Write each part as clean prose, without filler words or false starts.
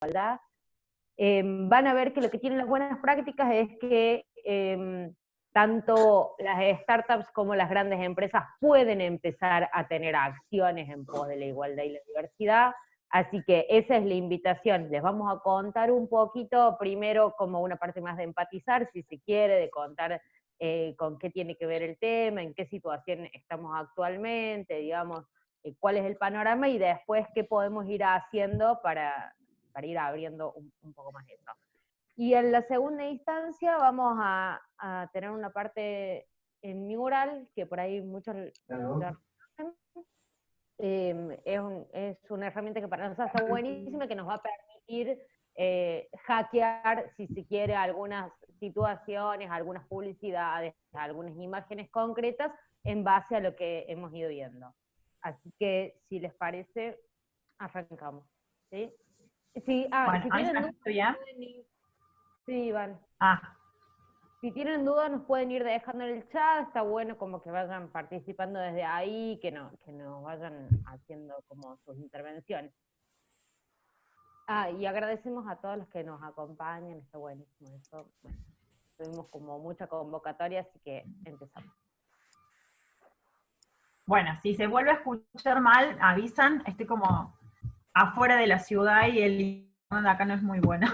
igualdad, van a ver que lo que tienen las buenas prácticas es que tanto las startups como las grandes empresas pueden empezar a tener acciones en pos de la igualdad y la diversidad, así que esa es la invitación. Les vamos a contar un poquito, primero como una parte más de empatizar, si se quiere, de contar con qué tiene que ver el tema, en qué situación estamos actualmente, digamos, cuál es el panorama, y después qué podemos ir haciendo para ir abriendo un poco más eso. Y en la segunda instancia vamos a tener una parte en mural, que por ahí muchos la conocen. Es una herramienta que para nosotros está buenísima, que nos va a permitir hackear, si se quiere, algunas situaciones, algunas publicidades, algunas imágenes concretas, en base a lo que hemos ido viendo. Así que, si les parece, arrancamos. ¿Sí? Sí, bueno, si tienen dudas, pueden ir. Sí, Iván. Si tienen dudas, nos pueden ir dejando en el chat. Está bueno como que vayan participando desde ahí, que nos vayan haciendo como sus intervenciones. Y agradecemos a todos los que nos acompañan, está buenísimo eso. Bueno, tuvimos como mucha convocatoria, así que empezamos. Bueno, si se vuelve a escuchar mal, avisan, estoy como afuera de la ciudad y el internet de acá no es muy bueno.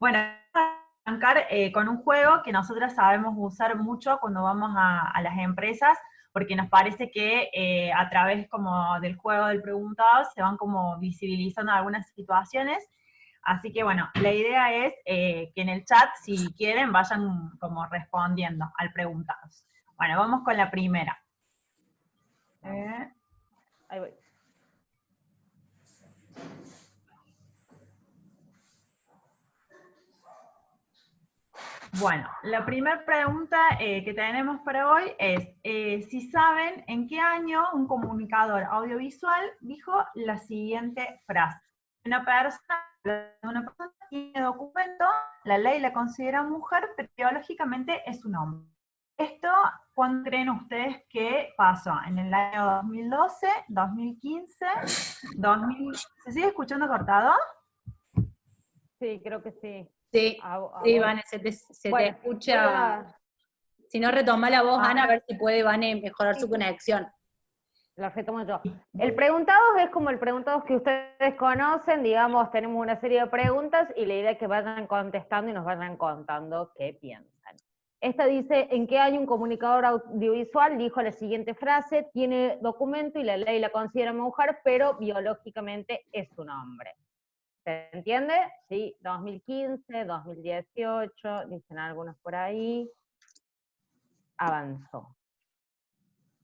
Bueno, vamos a arrancar con un juego que nosotras sabemos usar mucho cuando vamos a las empresas, porque nos parece que a través como del juego del preguntado se van como visibilizando algunas situaciones. Así que bueno, la idea es que en el chat, si quieren, vayan como respondiendo al preguntado. Bueno, vamos con la primera. Ahí voy. Bueno, la primera pregunta que tenemos para hoy es si saben en qué año un comunicador audiovisual dijo la siguiente frase. Una persona tiene documento, la ley la considera mujer, pero biológicamente es un hombre. ¿Esto cuándo creen ustedes que pasó? ¿En el año 2012, 2015, 2000? ¿Se sigue escuchando cortado? Sí, creo que sí. Sí, sí, Vane, se te escucha. Si no, retoma la voz, Ana, a ver si puede Vane mejorar su conexión. Lo retomo yo. El preguntado es como el preguntado que ustedes conocen, digamos, tenemos una serie de preguntas y la idea es que vayan contestando y nos vayan contando qué piensan. Esta dice, ¿en qué año un comunicador audiovisual dijo la siguiente frase? Tiene documento y la ley la considera mujer, pero biológicamente es un hombre. ¿Se entiende? Sí, 2015, 2018, dicen algunos por ahí. Avanzó.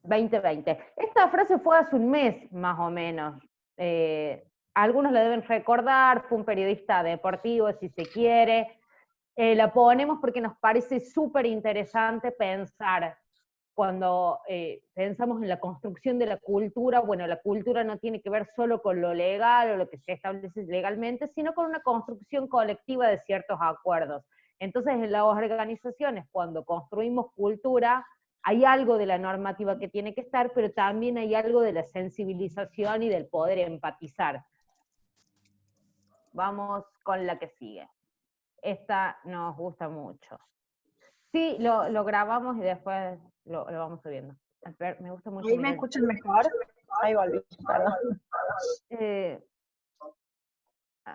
2020. Esta frase fue hace un mes, más o menos. Algunos la deben recordar, fue un periodista deportivo, si se quiere. La ponemos porque nos parece súper interesante pensar, cuando pensamos en la construcción de la cultura, bueno, la cultura no tiene que ver solo con lo legal o lo que se establece legalmente, sino con una construcción colectiva de ciertos acuerdos. Entonces, en las organizaciones, cuando construimos cultura, hay algo de la normativa que tiene que estar, pero también hay algo de la sensibilización y del poder empatizar. Vamos con la que sigue. Esta nos gusta mucho. Sí, lo grabamos y después lo vamos subiendo. A ver, me gusta mucho. ¿Ahí me escuchan mejor? Ahí volví, perdón.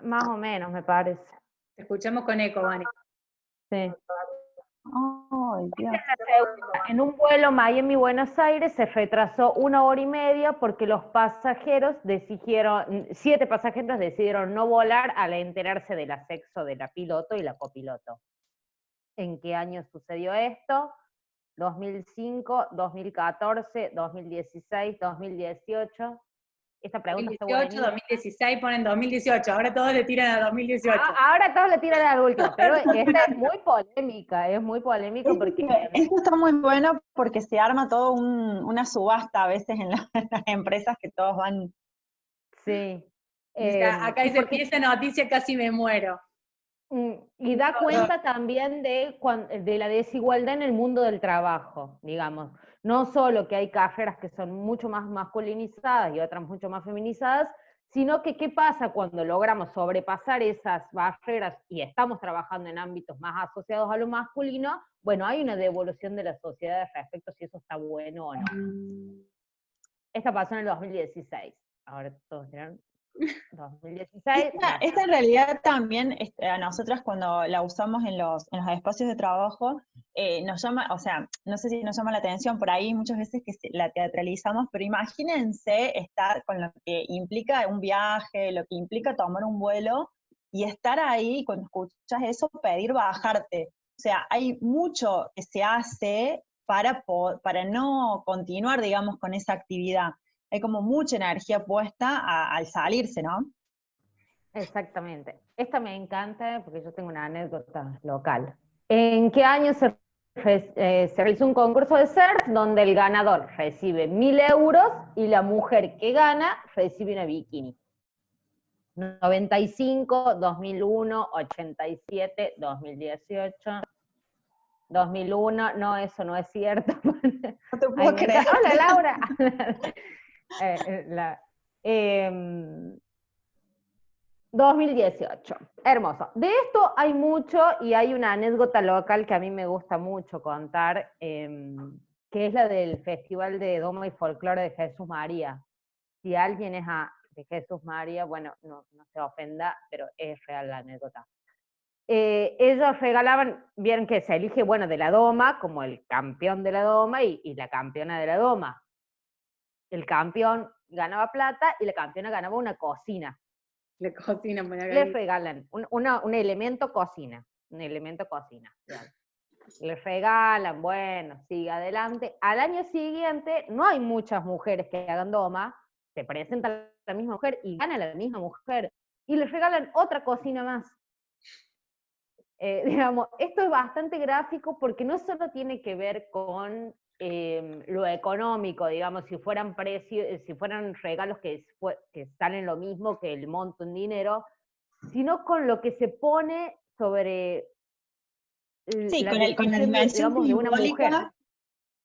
Más o menos, me parece. Te escuchamos con eco, Vane. Sí. Ay, Dios. En un vuelo Miami-Buenos Aires se retrasó 1 hora y media porque los pasajeros 7 pasajeros decidieron no volar al enterarse del ascenso de la piloto y la copiloto. ¿En qué año sucedió esto? 2005, 2014, 2016, 2018. Esta pregunta 2018, está buena. 2016, ponen 2018, ahora todos le tiran a 2018. Ahora todos le tiran al último, pero esta es muy polémica porque... Esto está muy bueno porque se arma todo una subasta a veces en las empresas que todos van... Sí. Acá dice, empieza noticia, casi me muero. Y da cuenta también de la desigualdad en el mundo del trabajo, digamos. No solo que hay carreras que son mucho más masculinizadas y otras mucho más feminizadas, sino que qué pasa cuando logramos sobrepasar esas barreras y estamos trabajando en ámbitos más asociados a lo masculino, bueno, hay una devolución de la sociedad respecto a si eso está bueno o no. Esta pasó en el 2016. Ahora todos dirán, 2016. Esta en realidad también, a nosotras cuando la usamos en los espacios de trabajo, nos llama, o sea, no sé si nos llama la atención, por ahí muchas veces que la teatralizamos, pero imagínense estar con lo que implica un viaje, lo que implica tomar un vuelo, y estar ahí, cuando escuchas eso, pedir bajarte. O sea, hay mucho que se hace para no continuar, digamos, con esa actividad. Hay como mucha energía puesta al salirse, ¿no? Exactamente. Esta me encanta porque yo tengo una anécdota local. ¿En qué año se realizó un concurso de surf donde el ganador recibe 1.000 euros y la mujer que gana recibe una bikini? 95, 2001, 87, 2018, 2001, no, eso no es cierto. No te puedo creer. Hola, Laura. 2018, hermoso. De esto hay mucho y hay una anécdota local que a mí me gusta mucho contar, que es la del Festival de Doma y Folclore de Jesús María. Si alguien es de Jesús María, bueno, no se ofenda, pero es real la anécdota. Ellos regalaban, vieron que se elige, bueno, de la Doma, como el campeón de la Doma y la campeona de la Doma. El campeón ganaba plata y la campeona ganaba una cocina. Le cocina por acá. Les regalan un elemento cocina, Les regalan, bueno, sigue adelante. Al año siguiente no hay muchas mujeres que hagan doma, se presenta la misma mujer y gana la misma mujer, y les regalan otra cocina más. Digamos, esto es bastante gráfico porque no solo tiene que ver con lo económico, digamos, si fueran regalos que salen lo mismo que el monto en dinero, sino con lo que se pone sobre sí, con la dimensión simbólica.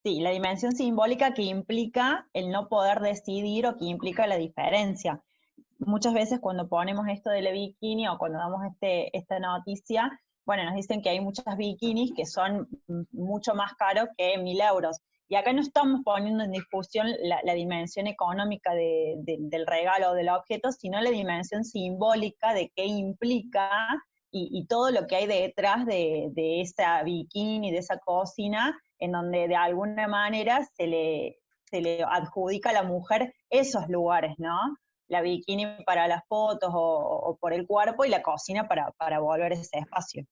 Sí, la dimensión simbólica que implica el no poder decidir o que implica la diferencia. Muchas veces cuando ponemos esto de la bikini o cuando damos esta noticia, bueno, nos dicen que hay muchas bikinis que son mucho más caros que 1.000 euros. Y acá no estamos poniendo en discusión la dimensión económica del regalo o del objeto, sino la dimensión simbólica de qué implica y todo lo que hay detrás de esa bikini, de esa cocina, en donde de alguna manera se le adjudica a la mujer esos lugares, ¿no? La bikini para las fotos o por el cuerpo y la cocina para volver a ese espacio.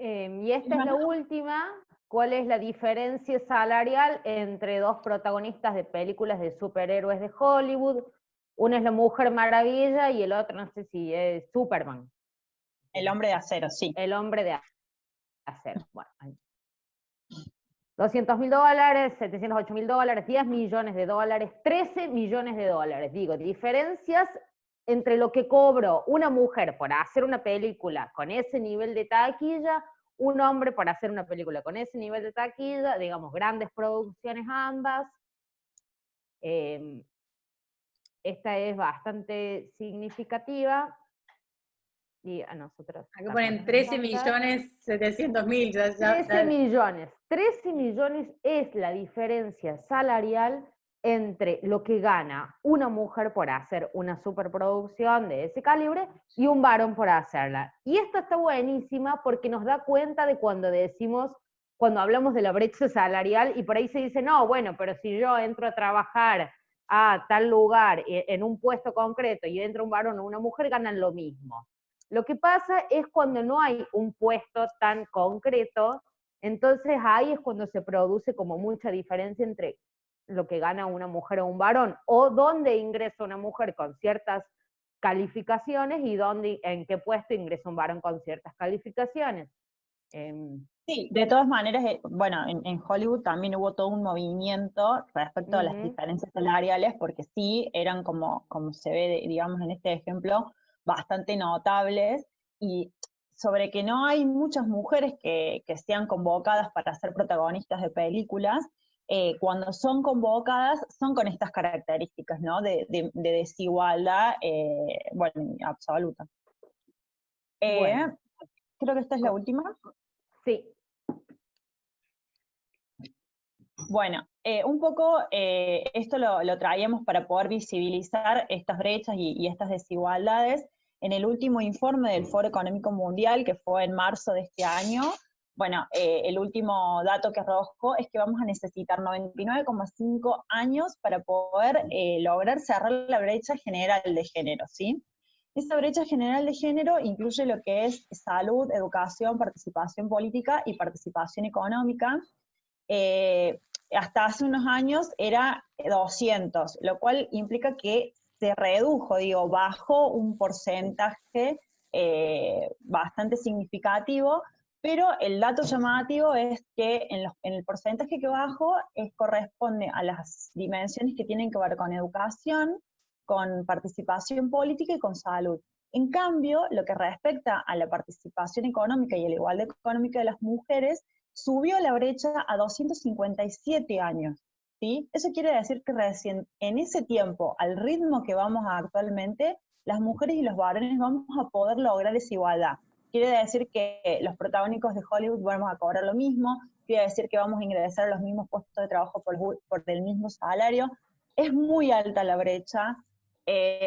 Y esta es la última. ¿Cuál es la diferencia salarial entre dos protagonistas de películas de superhéroes de Hollywood? Una es la Mujer Maravilla y el otro no sé si es Superman. El Hombre de Acero, sí. El Hombre de Acero. Bueno, $200.000, $708.000, $10 millones, $13 millones. Digo, diferencias entre lo que cobró una mujer por hacer una película con ese nivel de taquilla, un hombre por hacer una película con ese nivel de taquilla, digamos, grandes producciones ambas. Esta es bastante significativa. Y a nosotros. Acá ponen 13.700.000. 13 millones. 13 millones es la diferencia salarial entre lo que gana una mujer por hacer una superproducción de ese calibre y un varón por hacerla. Y esto está buenísima porque nos da cuenta de cuando hablamos de la brecha salarial y por ahí se dice, no, bueno, pero si yo entro a trabajar a tal lugar en un puesto concreto y entra un varón o una mujer, ganan lo mismo. Lo que pasa es cuando no hay un puesto tan concreto, entonces ahí es cuando se produce como mucha diferencia entre lo que gana una mujer o un varón, o dónde ingresa una mujer con ciertas calificaciones y en qué puesto ingresa un varón con ciertas calificaciones. Sí, de todas maneras, bueno, en Hollywood también hubo todo un movimiento respecto a las diferencias salariales, porque sí eran como se ve, digamos, en este ejemplo, bastante notables, y sobre que no hay muchas mujeres que sean convocadas para ser protagonistas de películas, cuando son convocadas, son con estas características, ¿no? De desigualdad, bueno, absoluta. Bueno. Creo que esta es la última. Sí. Bueno, un poco esto lo traíamos para poder visibilizar estas brechas y estas desigualdades. En el último informe del Foro Económico Mundial, que fue en marzo de este año, bueno, el último dato que arrojó es que vamos a necesitar 99,5 años para poder lograr cerrar la brecha general de género, ¿sí? Esa brecha general de género incluye lo que es salud, educación, participación política y participación económica. Hasta hace unos años era 200, lo cual implica que se redujo, digo, bajó un porcentaje bastante significativo, pero el dato llamativo es que en el porcentaje que bajó corresponde a las dimensiones que tienen que ver con educación, con participación política y con salud. En cambio, lo que respecta a la participación económica y a la igualdad económica de las mujeres, subió la brecha a 257 años, ¿sí? Eso quiere decir que recién en ese tiempo, al ritmo que vamos actualmente, las mujeres y los varones vamos a poder lograr esa igualdad. Quiere decir que los protagónicos de Hollywood vamos a cobrar lo mismo, quiere decir que vamos a ingresar a los mismos puestos de trabajo por el mismo salario. Es muy alta la brecha.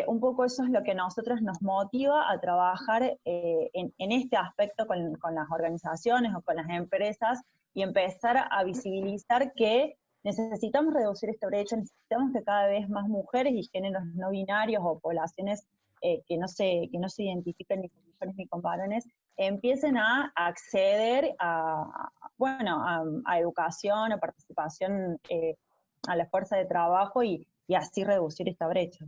Un poco eso es lo que a nosotros nos motiva a trabajar en este aspecto con las organizaciones o con las empresas y empezar a visibilizar que necesitamos reducir esta brecha, necesitamos que cada vez más mujeres y géneros no binarios o poblaciones que no se identifican ni con mujeres ni con varones empiecen a acceder a educación, a participación a la fuerza de trabajo y así reducir esta brecha.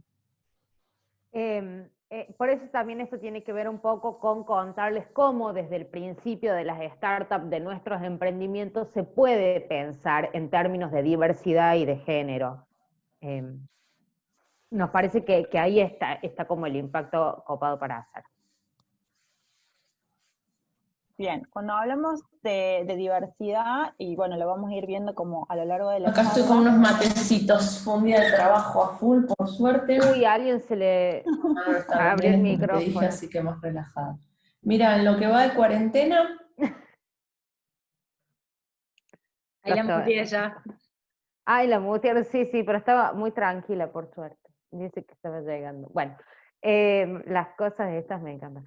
Por eso también esto tiene que ver un poco con contarles cómo desde el principio de las startups, de nuestros emprendimientos, se puede pensar en términos de diversidad y de género. Nos parece que ahí está como el impacto copado para hacer. Bien, cuando hablamos de diversidad, y bueno, lo vamos a ir viendo como a lo largo de la Acá estoy con unos matecitos, fue un día de trabajo a full, por suerte. Uy, a alguien se le abrió el micrófono. Te dije, así que más relajada. Mira, en lo que va de cuarentena... Ahí la muteé ya. Ay, la mutearon, sí, pero estaba muy tranquila, por suerte. Dice que estaba llegando. Bueno, las cosas estas me encantan.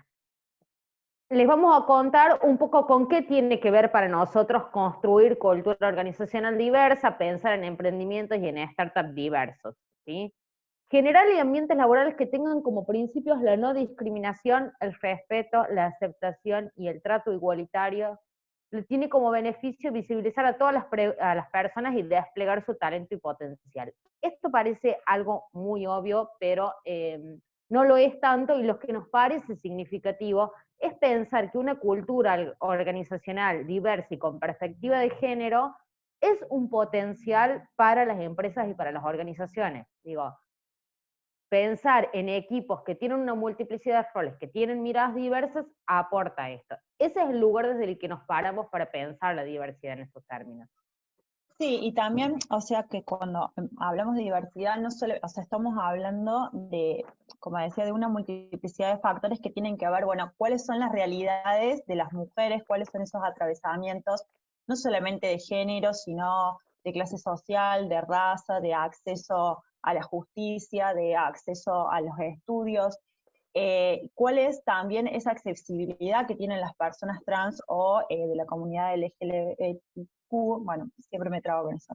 Les vamos a contar un poco con qué tiene que ver para nosotros construir cultura organizacional diversa, pensar en emprendimientos y en startups diversos, ¿sí? Generar ambientes laborales que tengan como principios la no discriminación, el respeto, la aceptación y el trato igualitario. Tiene como beneficio visibilizar a todas las personas y desplegar su talento y potencial. Esto parece algo muy obvio, pero no lo es tanto, y lo que nos parece significativo es pensar que una cultura organizacional diversa y con perspectiva de género es un potencial para las empresas y para las organizaciones. Digo, pensar en equipos que tienen una multiplicidad de roles, que tienen miradas diversas, aporta esto. Ese es el lugar desde el que nos paramos para pensar la diversidad en estos términos. Sí, y también, o sea, que cuando hablamos de diversidad, no solo, o sea, estamos hablando de, como decía, de una multiplicidad de factores que tienen que ver, bueno, cuáles son las realidades de las mujeres, cuáles son esos atravesamientos, no solamente de género, sino de clase social, de raza, de acceso a la justicia, de acceso a los estudios, cuál es también esa accesibilidad que tienen las personas trans o de la comunidad LGBTQ, bueno, siempre me trago con eso.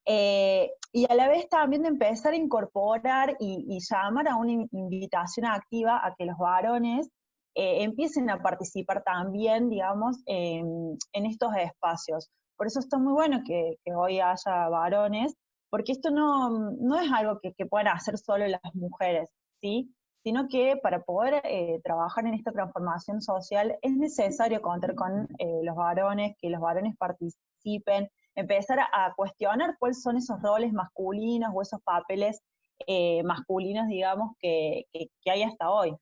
Y a la vez también de empezar a incorporar y llamar a una invitación activa a que los varones empiecen a participar también, digamos, en estos espacios. Por eso está muy bueno que hoy haya varones, porque esto no es algo que puedan hacer solo las mujeres, ¿sí? Sino que para poder trabajar en esta transformación social es necesario contar con los varones, que los varones participen, empezar a cuestionar cuáles son esos roles masculinos o esos papeles masculinos, digamos, que hay hasta hoy.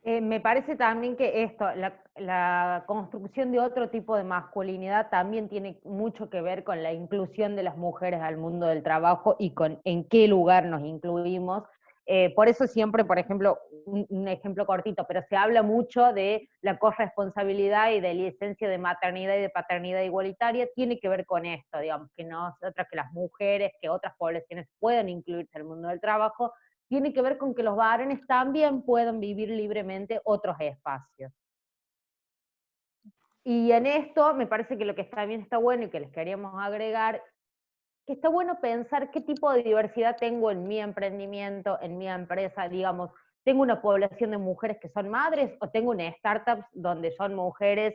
Me parece también que esto, la construcción de otro tipo de masculinidad también tiene mucho que ver con la inclusión de las mujeres al mundo del trabajo y con en qué lugar nos incluimos. Por eso siempre, por ejemplo, un ejemplo cortito, pero se habla mucho de la corresponsabilidad y de licencia de maternidad y de paternidad igualitaria, tiene que ver con esto, digamos, que nosotras, que las mujeres, que otras poblaciones puedan incluirse al mundo del trabajo, tiene que ver con que los varones también puedan vivir libremente otros espacios. Y en esto me parece que lo que también está bueno y que les queríamos agregar, que está bueno pensar qué tipo de diversidad tengo en mi emprendimiento, en mi empresa, digamos, ¿tengo una población de mujeres que son madres o tengo una startup donde son mujeres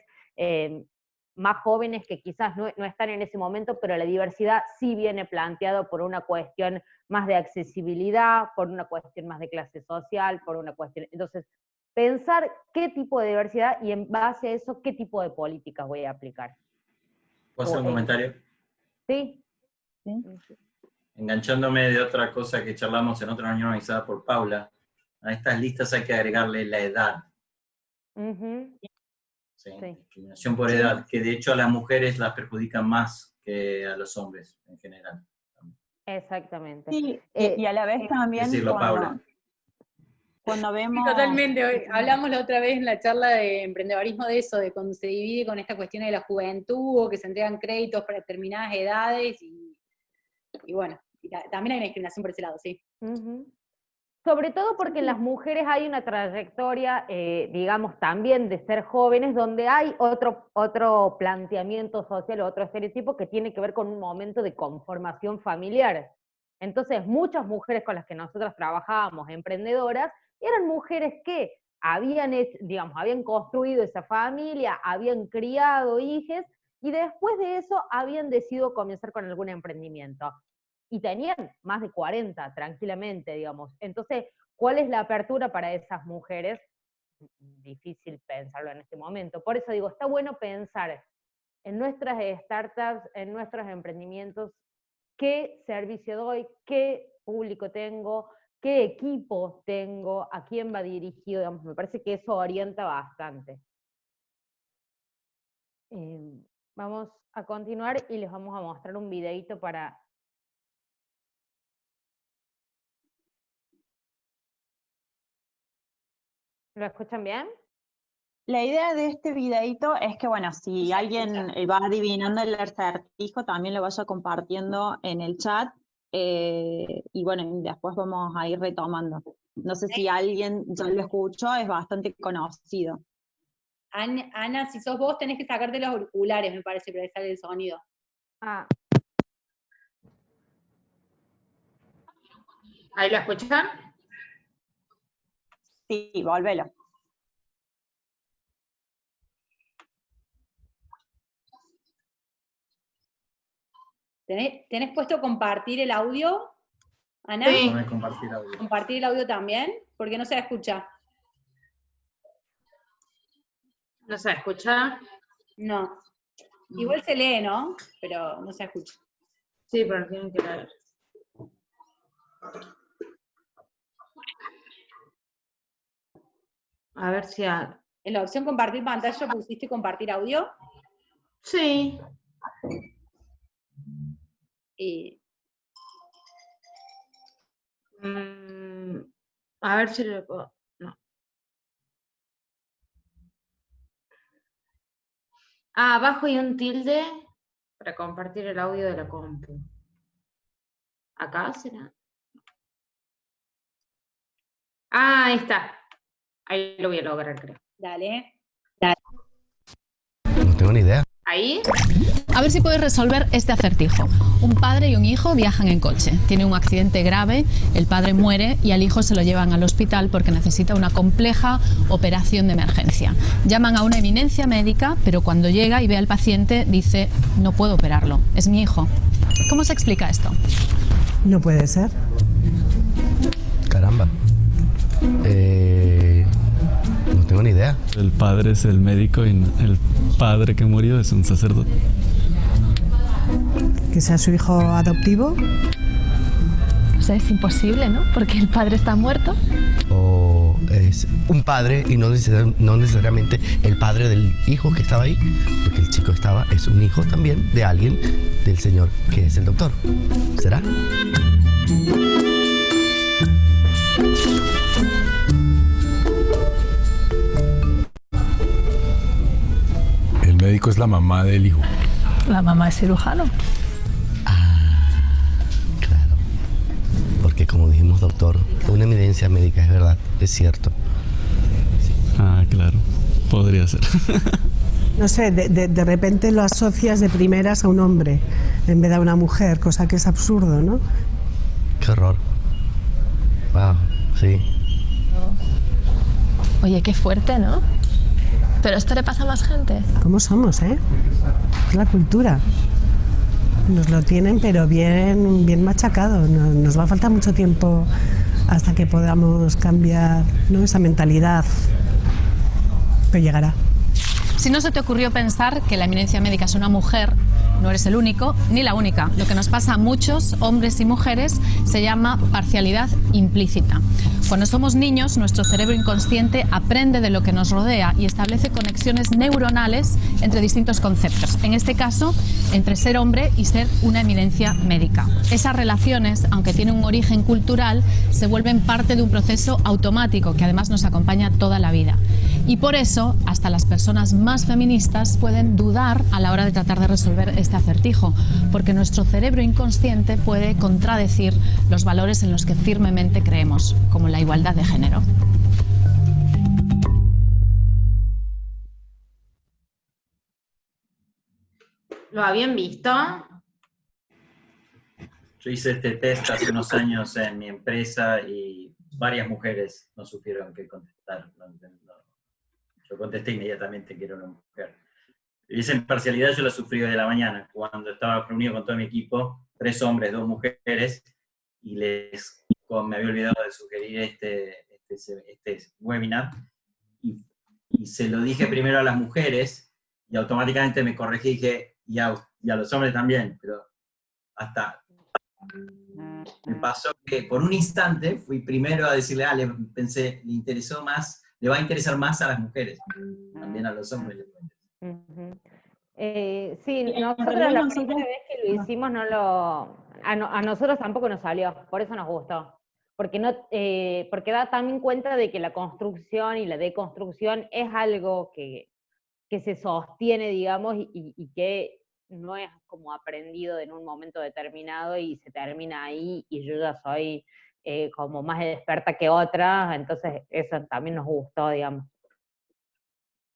más jóvenes que quizás no están en ese momento, pero la diversidad sí viene planteado por una cuestión más de accesibilidad, por una cuestión más de clase social, por una cuestión... Entonces, pensar qué tipo de diversidad y en base a eso, qué tipo de políticas voy a aplicar. ¿Puedo hacer un comentario? Sí. Enganchándome de otra cosa que charlamos en otra reunión organizada por Paula, a estas listas hay que agregarle la edad. ¿Sí? Discriminación por edad, que de hecho a las mujeres las perjudican más que a los hombres en general. Exactamente. Sí, y a la vez también cuando vemos... Sí, totalmente. Hablamos la otra vez en la charla de emprendedorismo de eso, de cuando se divide con esta cuestión de la juventud, o que se entregan créditos para determinadas edades, y bueno, también hay una discriminación por ese lado, sí. Sobre todo porque en las mujeres hay una trayectoria, digamos, también de ser jóvenes, donde hay otro planteamiento social, otro estereotipo que tiene que ver con un momento de conformación familiar. Entonces, muchas mujeres con las que nosotros trabajábamos, emprendedoras, eran mujeres que habían construido esa familia, habían criado hijos, y después de eso habían decidido comenzar con algún emprendimiento. Y tenían más de 40 tranquilamente, digamos. Entonces, ¿cuál es la apertura para esas mujeres? Difícil pensarlo en este momento. Por eso digo, está bueno pensar en nuestras startups, en nuestros emprendimientos, qué servicio doy, qué público tengo, qué equipo tengo, a quién va dirigido, digamos. Me parece que eso orienta bastante. Vamos a continuar y les vamos a mostrar un videito para... ¿Lo escuchan bien? La idea de este videito es que, bueno, si alguien va adivinando el acertijo, también lo vaya compartiendo en el chat, y bueno, después vamos a ir retomando. No sé si alguien ya lo escuchó, es bastante conocido. Ana, si sos vos, tenés que sacarte los auriculares, me parece, para que salga el sonido. Ah. ¿Ahí lo escuchan? Sí, volvelo. ¿Tenés puesto compartir el audio, Ana? Sí. Compartir audio. ¿Compartir el audio también? Porque no se escucha. ¿No se escucha? No. Igual se lee, ¿no? Pero no se escucha. Sí, pero tienen que leer. A ver si... En la opción compartir pantalla pusiste compartir audio. Sí. A ver si lo puedo... No. Abajo hay un tilde para compartir el audio de la compu. ¿Acá será? Ahí está. Ahí lo voy a lograr, creo. Dale. No tengo ni idea. ¿Ahí? A ver si puedes resolver este acertijo. Un padre y un hijo viajan en coche. Tienen un accidente grave, el padre muere y al hijo se lo llevan al hospital porque necesita una compleja operación de emergencia. Llaman a una eminencia médica, pero cuando llega y ve al paciente dice: no puedo operarlo, es mi hijo. ¿Cómo se explica esto? No puede ser. Caramba. No tengo ni idea. El padre es el médico y el padre que murió es un sacerdote. ¿Que sea su hijo adoptivo? O sea, es imposible, ¿no? Porque el padre está muerto. O es un padre y no necesariamente el padre del hijo que estaba ahí, porque el chico es un hijo también de alguien, del señor que es el doctor. ¿Será? El médico es la mamá del hijo. La mamá es cirujano. Claro. Porque como dijimos, doctor, una evidencia médica, es verdad, es cierto. Ah, claro. Podría ser. No sé, de repente lo asocias de primeras a un hombre en vez de a una mujer, cosa que es absurdo, ¿no? Qué horror. Wow, sí. Oye, qué fuerte, ¿no? Pero esto le pasa a más gente. ¿Cómo somos, eh? Es la cultura. Nos lo tienen, pero bien machacado. Nos va a faltar mucho tiempo hasta que podamos cambiar, ¿no?, esa mentalidad. Pero llegará. Si no se te ocurrió pensar que la eminencia médica es una mujer, no eres el único ni la única. Lo que nos pasa a muchos hombres y mujeres se llama parcialidad implícita. Cuando somos niños, nuestro cerebro inconsciente aprende de lo que nos rodea y establece conexiones neuronales entre distintos conceptos. En este caso, entre ser hombre y ser una eminencia médica. Esas relaciones, aunque tienen un origen cultural, se vuelven parte de un proceso automático que además nos acompaña toda la vida. Y por eso, hasta las personas más feministas pueden dudar a la hora de tratar de resolver este acertijo, porque nuestro cerebro inconsciente puede contradecir los valores en los que firmemente creemos, como la igualdad de género. ¿Lo habían visto? Yo hice este test hace unos años en mi empresa y varias mujeres no supieron qué contestar. Yo contesté inmediatamente que era una mujer. Y esa imparcialidad yo la sufrí de la mañana, cuando estaba reunido con todo mi equipo, 3 hombres, 2 mujeres, y me había olvidado de sugerir este webinar, y se lo dije primero a las mujeres, y automáticamente me corregí y dije, y a los hombres también, pero hasta me pasó que por un instante fui primero a decirle, pensé, le va a interesar más a las mujeres, también a los hombres. Sí, nosotros la primera vez que lo hicimos a nosotros tampoco nos salió, por eso nos gustó. Porque da también cuenta de que la construcción y la deconstrucción es algo que se sostiene, digamos, y que no es como aprendido en un momento determinado y se termina ahí, y yo ya soy como más experta que otra, entonces eso también nos gustó, digamos.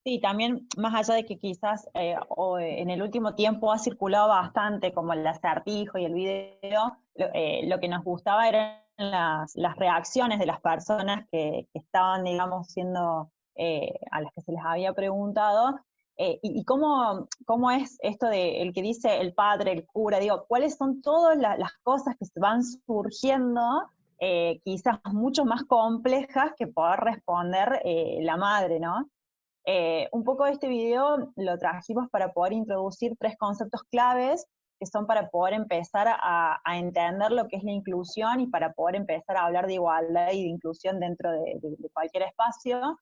Sí, también más allá de que quizás en el último tiempo ha circulado bastante como el acertijo y el video, lo que nos gustaba eran las reacciones de las personas que estaban, digamos, siendo a las que se les había preguntado, y cómo es esto de el que dice el padre, el cura, digo, cuáles son todas las cosas que se van surgiendo, quizás mucho más complejas que poder responder la madre, ¿no? Un poco de este video lo trajimos para poder introducir 3 conceptos claves que son para poder empezar a entender lo que es la inclusión y para poder empezar a hablar de igualdad y de inclusión dentro de cualquier espacio,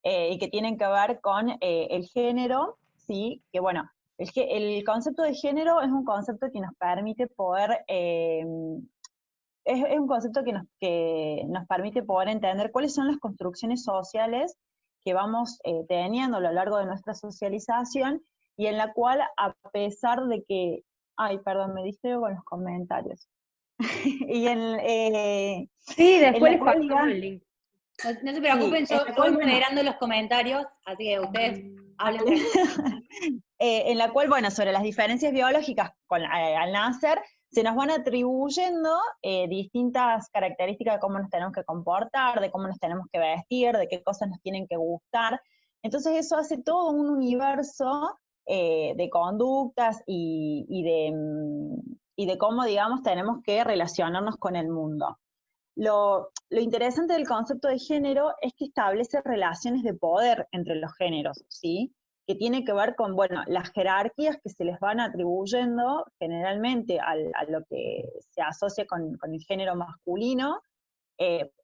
y que tienen que ver con el género, ¿sí? Que bueno, el concepto de género es un concepto que nos permite poder, es un concepto que nos permite poder entender cuáles son las construcciones sociales que vamos teniendo a lo largo de nuestra socialización, y en la cual, a pesar de que, perdón, me distraigo con los comentarios. Sí, después les pasamos el link. No se preocupen, yo voy generando los comentarios, así que ustedes hablen. En la cual, bueno, sobre las diferencias biológicas al nacer, se nos van atribuyendo distintas características de cómo nos tenemos que comportar, de cómo nos tenemos que vestir, de qué cosas nos tienen que gustar. Entonces eso hace todo un universo de conductas y de cómo, digamos, tenemos que relacionarnos con el mundo. Lo interesante del concepto de género es que establece relaciones de poder entre los géneros, ¿sí? Que tiene que ver con, bueno, las jerarquías que se les van atribuyendo generalmente a lo que se asocia con el género masculino,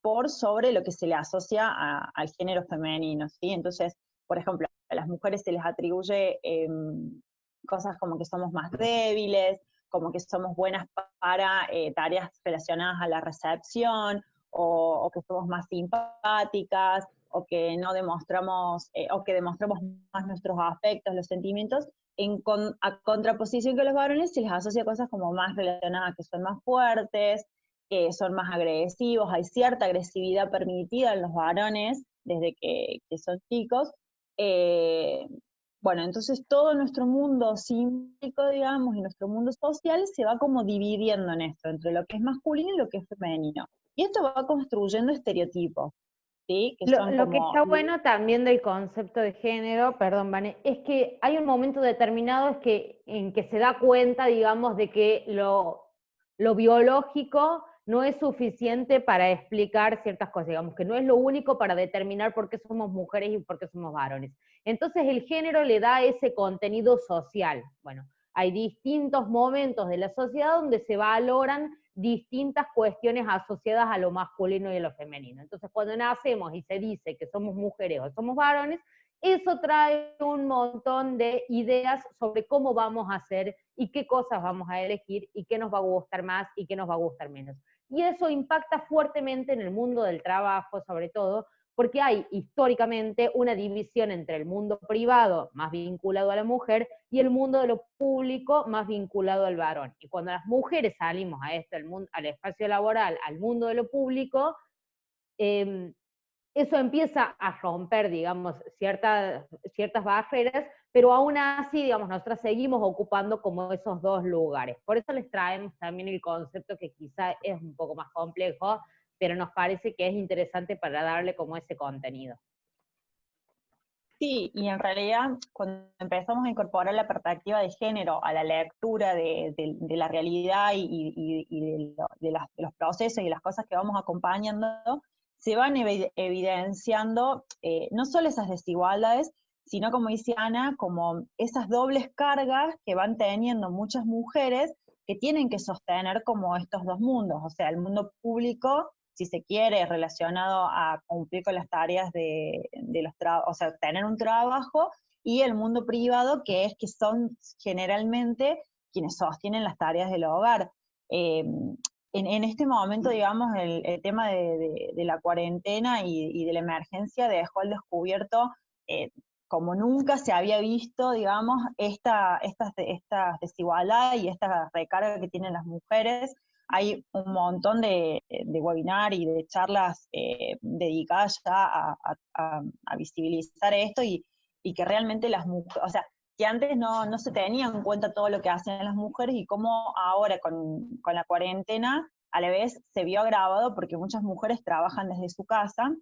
por sobre lo que se le asocia al género femenino, ¿sí? Entonces, por ejemplo, a las mujeres se les atribuye cosas como que somos más débiles, como que somos buenas para tareas relacionadas a la recepción, o que somos más simpáticas, o que no demostramos, o que demostramos más nuestros afectos, los sentimientos, a contraposición que a los varones se les asocia cosas como más relacionadas a que son más fuertes, que son más agresivos, hay cierta agresividad permitida en los varones desde que son chicos. Bueno, entonces todo nuestro mundo símbolico, digamos, y nuestro mundo social se va como dividiendo en esto, entre lo que es masculino y lo que es femenino. Y esto va construyendo estereotipos, ¿sí? Que lo que está bueno también del concepto de género, perdón, Vane, es que hay un momento determinado en que se da cuenta, digamos, de que lo biológico no es suficiente para explicar ciertas cosas, digamos, que no es lo único para determinar por qué somos mujeres y por qué somos varones. Entonces el género le da ese contenido social. Bueno, hay distintos momentos de la sociedad donde se valoran distintas cuestiones asociadas a lo masculino y a lo femenino. Entonces, cuando nacemos y se dice que somos mujeres o somos varones, eso trae un montón de ideas sobre cómo vamos a hacer y qué cosas vamos a elegir y qué nos va a gustar más y qué nos va a gustar menos. Y eso impacta fuertemente en el mundo del trabajo, sobre todo, porque hay históricamente una división entre el mundo privado, más vinculado a la mujer, y el mundo de lo público, más vinculado al varón. Y cuando las mujeres salimos a esto, al espacio laboral, al mundo de lo público, eso empieza a romper, digamos, ciertas barreras, pero aún así, digamos, nosotras seguimos ocupando como esos dos lugares. Por eso les traemos también el concepto que quizá es un poco más complejo, pero nos parece que es interesante para darle como ese contenido. Sí, y en realidad cuando empezamos a incorporar la perspectiva de género a la lectura de la realidad y de los procesos y las cosas que vamos acompañando, se van evidenciando no solo esas desigualdades, sino, como dice Ana, como esas dobles cargas que van teniendo muchas mujeres que tienen que sostener como estos dos mundos, o sea, el mundo público, si se quiere, relacionado a cumplir con las tareas de los trabajos, o sea, tener un trabajo, y el mundo privado, que son generalmente quienes sostienen las tareas del hogar. En este momento, digamos, el tema de la cuarentena y de la emergencia dejó al descubierto, como nunca se había visto, digamos, estas desigualdades y esta recarga que tienen las mujeres. Hay un montón de webinar y de charlas dedicadas ya a visibilizar esto y que realmente las mujeres, o sea, que antes no se tenía en cuenta todo lo que hacen las mujeres y cómo ahora con la cuarentena a la vez se vio agravado porque muchas mujeres trabajan desde su casa.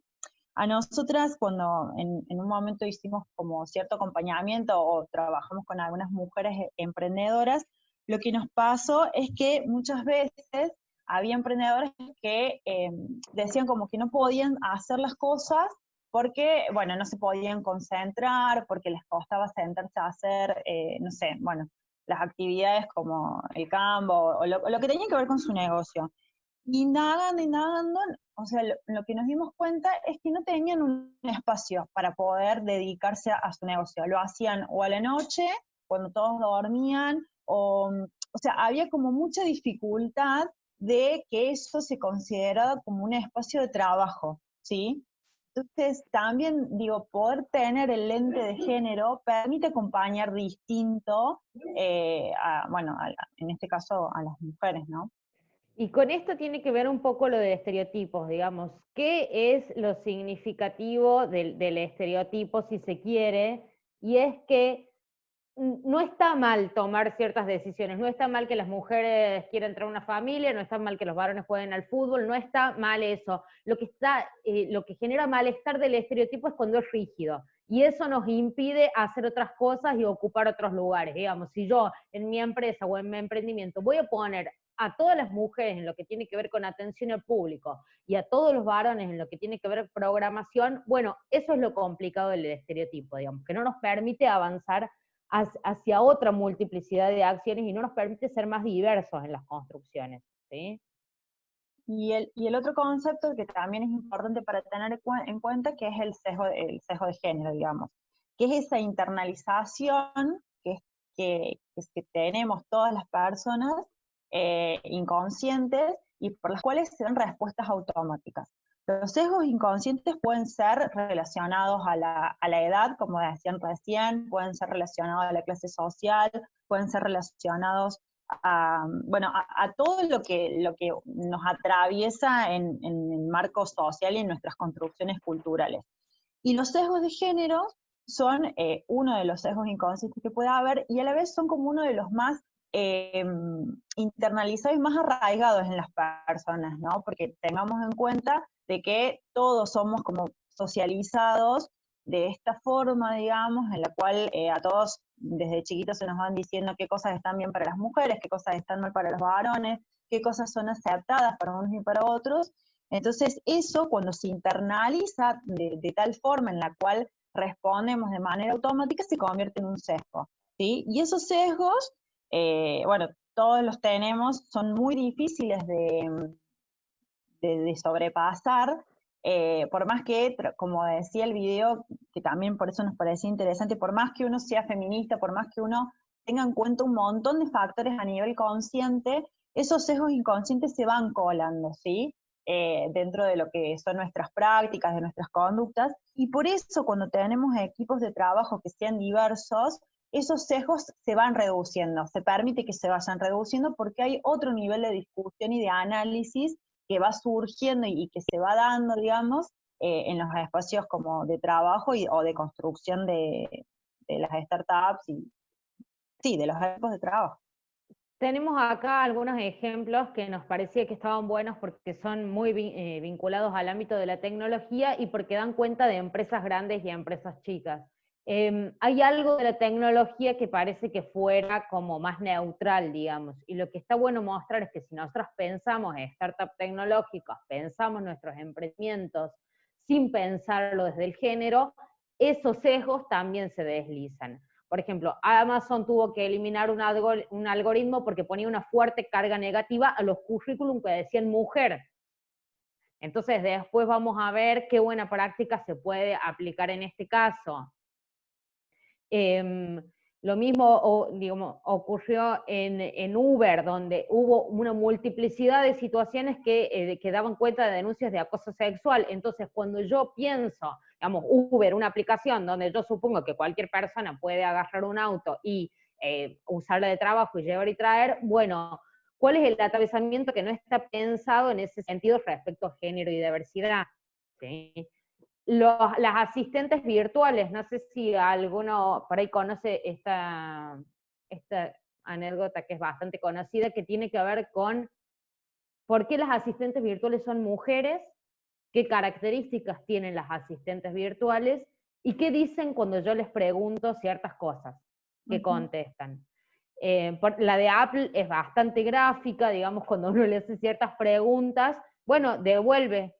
A nosotras, cuando en un momento hicimos como cierto acompañamiento o trabajamos con algunas mujeres emprendedoras, lo que nos pasó es que muchas veces había emprendedores que decían como que no podían hacer las cosas porque, bueno, no se podían concentrar, porque les costaba sentarse a hacer, no sé, bueno, las actividades como el campo o lo que tenía que ver con su negocio. Indagando, o sea, lo que nos dimos cuenta es que no tenían un espacio para poder dedicarse a su negocio. Lo hacían o a la noche, cuando todos dormían, o sea, había como mucha dificultad de que eso se considerara como un espacio de trabajo, ¿sí? Entonces, también, digo, poder tener el lente de género permite acompañar distinto, en este caso, a las mujeres, ¿no? Y con esto tiene que ver un poco lo de estereotipos, digamos. ¿Qué es lo significativo del estereotipo, si se quiere? Y es que no está mal tomar ciertas decisiones, no está mal que las mujeres quieran entrar a una familia, no está mal que los varones jueguen al fútbol, no está mal eso. Lo que genera malestar del estereotipo es cuando es rígido, y eso nos impide hacer otras cosas y ocupar otros lugares. Digamos, si yo en mi empresa o en mi emprendimiento voy a poner a todas las mujeres en lo que tiene que ver con atención al público y a todos los varones en lo que tiene que ver con programación, bueno, eso es lo complicado del estereotipo, digamos, que no nos permite avanzar hacia otra multiplicidad de acciones y no nos permite ser más diversos en las construcciones, ¿sí? Y el otro concepto que también es importante para tener en cuenta, que es el sesgo de género, digamos, que es esa internalización que tenemos todas las personas inconscientes y por las cuales se dan respuestas automáticas. Los sesgos inconscientes pueden ser relacionados a la edad, como decían recién, pueden ser relacionados a la clase social, pueden ser relacionados a todo lo que nos atraviesa en el marco social y en nuestras construcciones culturales. Y los sesgos de género son uno de los sesgos inconscientes que puede haber, y a la vez son como uno de los más internalizados y más arraigados en las personas, ¿no? Porque tengamos en cuenta de que todos somos como socializados de esta forma, digamos, en la cual a todos desde chiquitos se nos van diciendo qué cosas están bien para las mujeres, qué cosas están mal para los varones, qué cosas son aceptadas para unos y para otros. Entonces eso, cuando se internaliza de tal forma en la cual respondemos de manera automática, se convierte en un sesgo, ¿sí? Y esos sesgos, todos los tenemos, son muy difíciles de sobrepasar, por más que, como decía el video, que también por eso nos parecía interesante, por más que uno sea feminista, por más que uno tenga en cuenta un montón de factores a nivel consciente, esos sesgos inconscientes se van colando, ¿sí? Dentro de lo que son nuestras prácticas, de nuestras conductas, y por eso cuando tenemos equipos de trabajo que sean diversos, esos sesgos se van reduciendo, se permite que se vayan reduciendo porque hay otro nivel de discusión y de análisis que va surgiendo y que se va dando, digamos, en los espacios como de trabajo o de construcción de las startups y de los equipos de trabajo. Tenemos acá algunos ejemplos que nos parecía que estaban buenos porque son muy vinculados al ámbito de la tecnología y porque dan cuenta de empresas grandes y empresas chicas. Hay algo de la tecnología que parece que fuera como más neutral, digamos, y lo que está bueno mostrar es que si nosotros pensamos en startups tecnológicas, pensamos nuestros emprendimientos sin pensarlo desde el género, esos sesgos también se deslizan. Por ejemplo, Amazon tuvo que eliminar un algoritmo porque ponía una fuerte carga negativa a los currículum que decían mujer. Entonces después vamos a ver qué buena práctica se puede aplicar en este caso. Lo mismo digamos, ocurrió en Uber, donde hubo una multiplicidad de situaciones que daban cuenta de denuncias de acoso sexual. Entonces, cuando yo pienso, digamos, Uber, una aplicación donde yo supongo que cualquier persona puede agarrar un auto y usarla de trabajo y llevar y traer, bueno, ¿cuál es el atravesamiento que no está pensado en ese sentido respecto a género y diversidad? ¿Sí? Las asistentes virtuales, no sé si alguno por ahí conoce esta anécdota que es bastante conocida, que tiene que ver con por qué las asistentes virtuales son mujeres, qué características tienen las asistentes virtuales, y qué dicen cuando yo les pregunto ciertas cosas, que contestan. La de Apple es bastante gráfica, digamos, cuando uno le hace ciertas preguntas, bueno, devuelve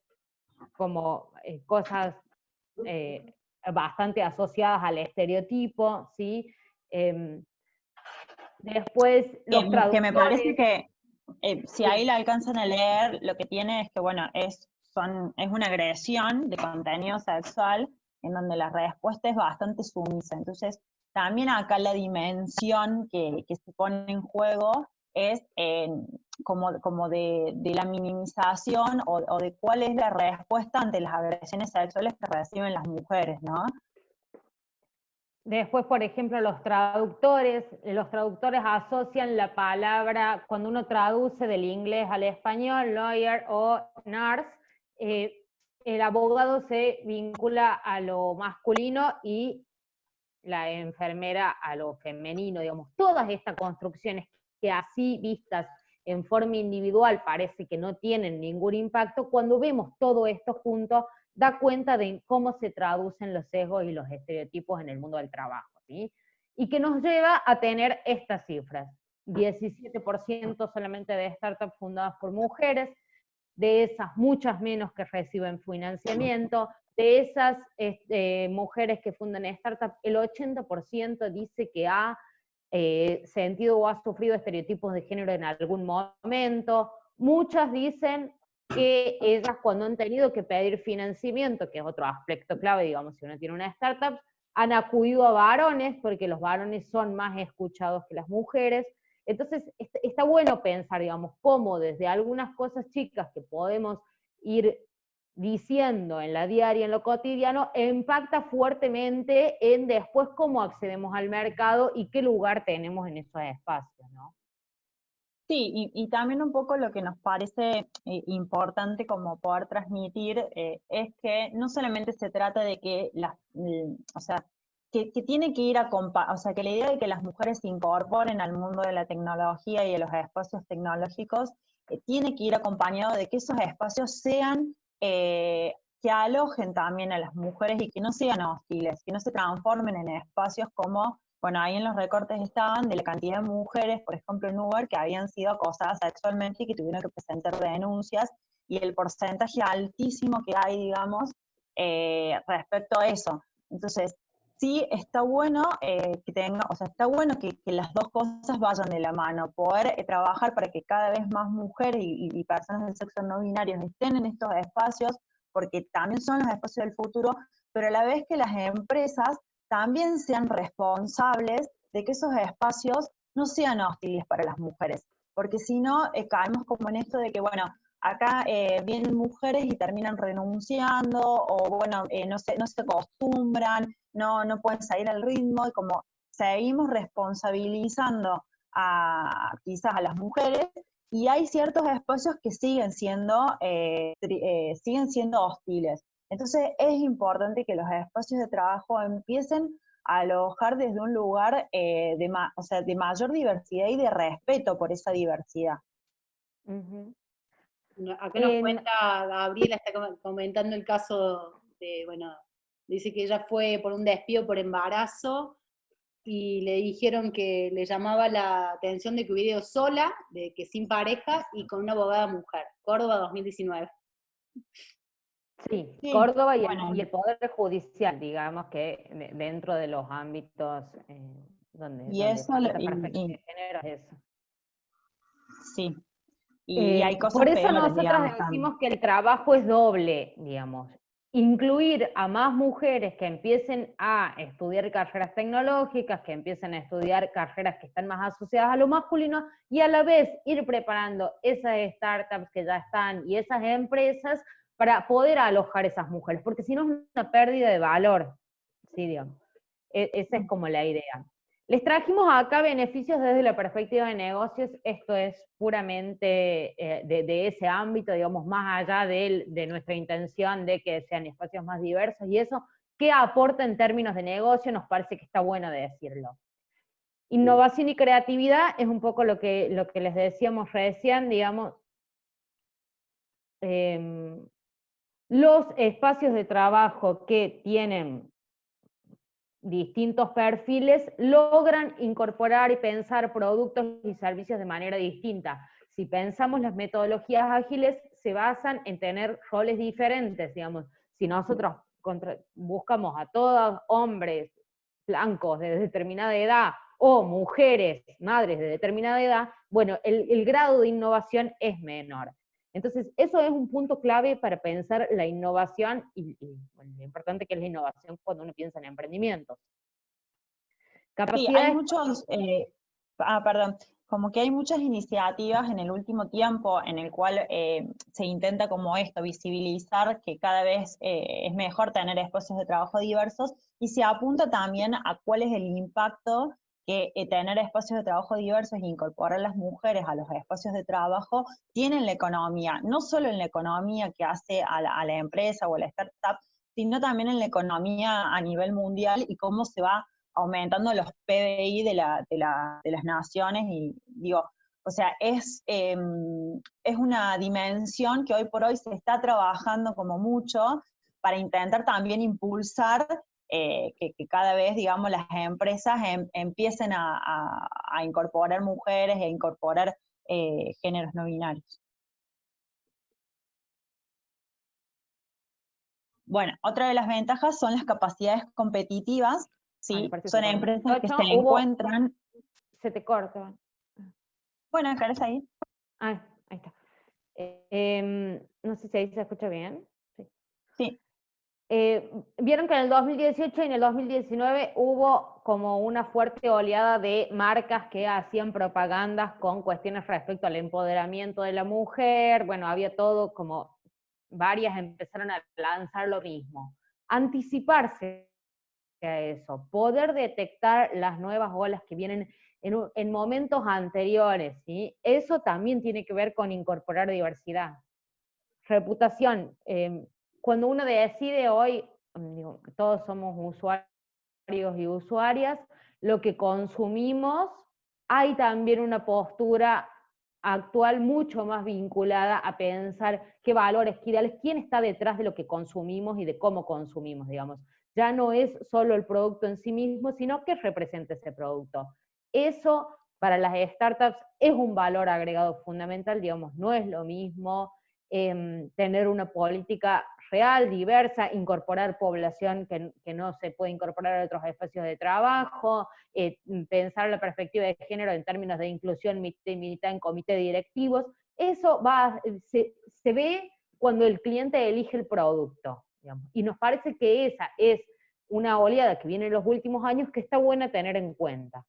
como cosas bastante asociadas al estereotipo, ¿sí? Después, los traductores... Que me parece que si ahí la alcanzan a leer, lo que tiene es que, bueno, es una agresión de contenido sexual en donde la respuesta es bastante sumisa. Entonces, también acá la dimensión que se pone en juego es como de la minimización o de cuál es la respuesta ante las agresiones sexuales que reciben las mujeres, ¿no? Después, por ejemplo, los traductores asocian la palabra, cuando uno traduce del inglés al español, lawyer o nurse, el abogado se vincula a lo masculino y la enfermera a lo femenino, digamos. Todas estas construcciones que así vistas en forma individual parece que no tienen ningún impacto, cuando vemos todo esto junto, da cuenta de cómo se traducen los sesgos y los estereotipos en el mundo del trabajo, ¿sí? Y que nos lleva a tener estas cifras. 17% solamente de startups fundadas por mujeres, de esas muchas menos que reciben financiamiento, de esas mujeres que fundan startups, el 80% dice que ha sentido o ha sufrido estereotipos de género en algún momento. Muchas dicen que ellas cuando han tenido que pedir financiamiento, que es otro aspecto clave, digamos, si uno tiene una startup, han acudido a varones, porque los varones son más escuchados que las mujeres. Entonces, está bueno pensar, digamos, cómo desde algunas cosas chicas que podemos ir diciendo en la diaria, en lo cotidiano, impacta fuertemente en después cómo accedemos al mercado y qué lugar tenemos en esos espacios, ¿no? Sí, y también un poco lo que nos parece importante como poder transmitir es que no solamente se trata de que o sea, que tiene que ir o sea, que la idea de que las mujeres se incorporen al mundo de la tecnología y de los espacios tecnológicos tiene que ir acompañado de que esos espacios sean, que alojen también a las mujeres y que no sean hostiles, que no se transformen en espacios como, bueno, ahí en los recortes estaban de la cantidad de mujeres, por ejemplo en Uber, que habían sido acosadas sexualmente y que tuvieron que presentar denuncias, y el porcentaje altísimo que hay, digamos, respecto a eso. Entonces, sí está bueno está bueno que las dos cosas vayan de la mano, poder trabajar para que cada vez más mujeres y personas del sexo no binarios estén en estos espacios, porque también son los espacios del futuro, pero a la vez que las empresas también sean responsables de que esos espacios no sean hostiles para las mujeres, porque si no caemos como en esto de que, bueno, acá vienen mujeres y terminan renunciando, o bueno, no se acostumbran, no pueden salir al ritmo, y como seguimos responsabilizando quizás a las mujeres, y hay ciertos espacios que siguen siendo hostiles. Entonces es importante que los espacios de trabajo empiecen a alojar desde un lugar de mayor diversidad y de respeto por esa diversidad. Uh-huh. Acá nos cuenta, Gabriela está comentando el caso de, bueno, dice que ella fue por un despido por embarazo y le dijeron que le llamaba la atención de que hubiera ido sola, de que sin pareja y con una abogada mujer. Córdoba 2019. Sí, Córdoba y el Poder Judicial, digamos que dentro de los ámbitos donde eso falta perspectiva de género es eso. Sí. Y hay cosas por eso peores, nosotros digamos, decimos que el trabajo es doble, digamos. Incluir a más mujeres que empiecen a estudiar carreras tecnológicas, que empiecen a estudiar carreras que están más asociadas a lo masculino, y a la vez ir preparando esas startups que ya están y esas empresas para poder alojar esas mujeres, porque si no es una pérdida de valor, ¿sí, digamos? Esa es como la idea. Les trajimos acá beneficios desde la perspectiva de negocios, esto es puramente de ese ámbito, digamos, más allá de nuestra intención de que sean espacios más diversos y eso, ¿qué aporta en términos de negocio? Nos parece que está bueno decirlo. Innovación y creatividad es un poco lo que les decíamos recién, digamos, los espacios de trabajo que tienen distintos perfiles logran incorporar y pensar productos y servicios de manera distinta. Si pensamos, las metodologías ágiles se basan en tener roles diferentes, digamos. Si nosotros buscamos a todos hombres blancos de determinada edad o mujeres, madres de determinada edad, bueno, el grado de innovación es menor. Entonces, eso es un punto clave para pensar la innovación y bueno, lo importante que es la innovación cuando uno piensa en emprendimientos. Sí, hay muchos, como que hay muchas iniciativas en el último tiempo en el cual se intenta como esto, visibilizar que cada vez es mejor tener espacios de trabajo diversos y se apunta también a cuál es el impacto que tener espacios de trabajo diversos e incorporar a las mujeres a los espacios de trabajo tiene en la economía, no solo en la economía que hace a la empresa o a la startup, sino también en la economía a nivel mundial y cómo se va aumentando los PBI de las naciones y digo, o sea, es una dimensión que hoy por hoy se está trabajando como mucho para intentar también impulsar que cada vez, digamos, las empresas empiecen a incorporar mujeres e incorporar géneros no binarios. Bueno, otra de las ventajas son las capacidades competitivas, ¿sí? Son empresas que se encuentran... Se te corta. Bueno, ¿querés ahí? Ahí está. No sé si ahí se escucha bien. Sí. Vieron que en el 2018 y en el 2019 hubo como una fuerte oleada de marcas que hacían propagandas con cuestiones respecto al empoderamiento de la mujer. Bueno, había todo como varias empezaron a lanzar lo mismo. Anticiparse a eso, poder detectar las nuevas olas que vienen en momentos anteriores, ¿sí? Eso también tiene que ver con incorporar diversidad. Reputación. Cuando uno decide hoy, digo, todos somos usuarios y usuarias, lo que consumimos, hay también una postura actual mucho más vinculada a pensar qué valores, qué ideales, quién está detrás de lo que consumimos y de cómo consumimos, digamos. Ya no es solo el producto en sí mismo, sino qué representa ese producto. Eso para las startups es un valor agregado fundamental, digamos, no es lo mismo tener una política real, diversa, incorporar población que no se puede incorporar a otros espacios de trabajo, pensar la perspectiva de género en términos de inclusión mitad en comité directivos. Eso se ve cuando el cliente elige el producto, digamos. Y nos parece que esa es una oleada que viene en los últimos años que está buena tener en cuenta.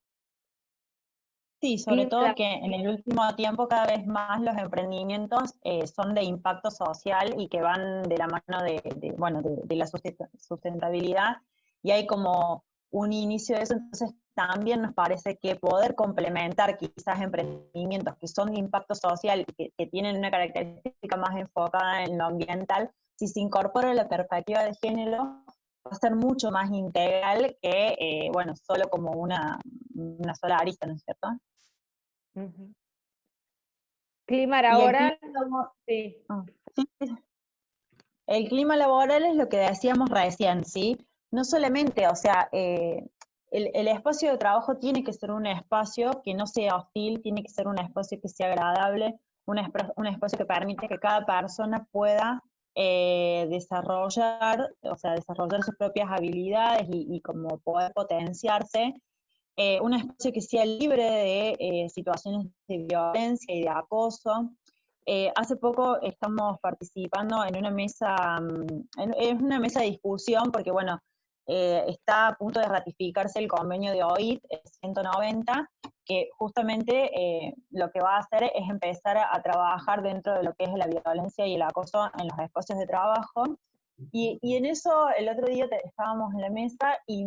Sí, sobre todo que en el último tiempo cada vez más los emprendimientos son de impacto social y que van de la mano de la sustentabilidad, y hay como un inicio de eso. Entonces también nos parece que poder complementar quizás emprendimientos que son de impacto social, que tienen una característica más enfocada en lo ambiental, si se incorpora la perspectiva de género, va a ser mucho más integral que, solo como una sola arista, ¿no es cierto? Uh-huh. Clima laboral. Sí. El clima laboral es lo que decíamos recién, ¿sí? No solamente, o sea, el espacio de trabajo tiene que ser un espacio que no sea hostil, tiene que ser un espacio que sea agradable, un espacio que permite que cada persona pueda desarrollar sus propias habilidades y como poder potenciarse. Un espacio que sea libre de situaciones de violencia y de acoso. Hace poco estamos participando en una mesa, en una mesa de discusión, porque está a punto de ratificarse el convenio de OIT 190, que justamente lo que va a hacer es empezar a trabajar dentro de lo que es la violencia y el acoso en los espacios de trabajo. Y en eso el otro día estábamos en la mesa y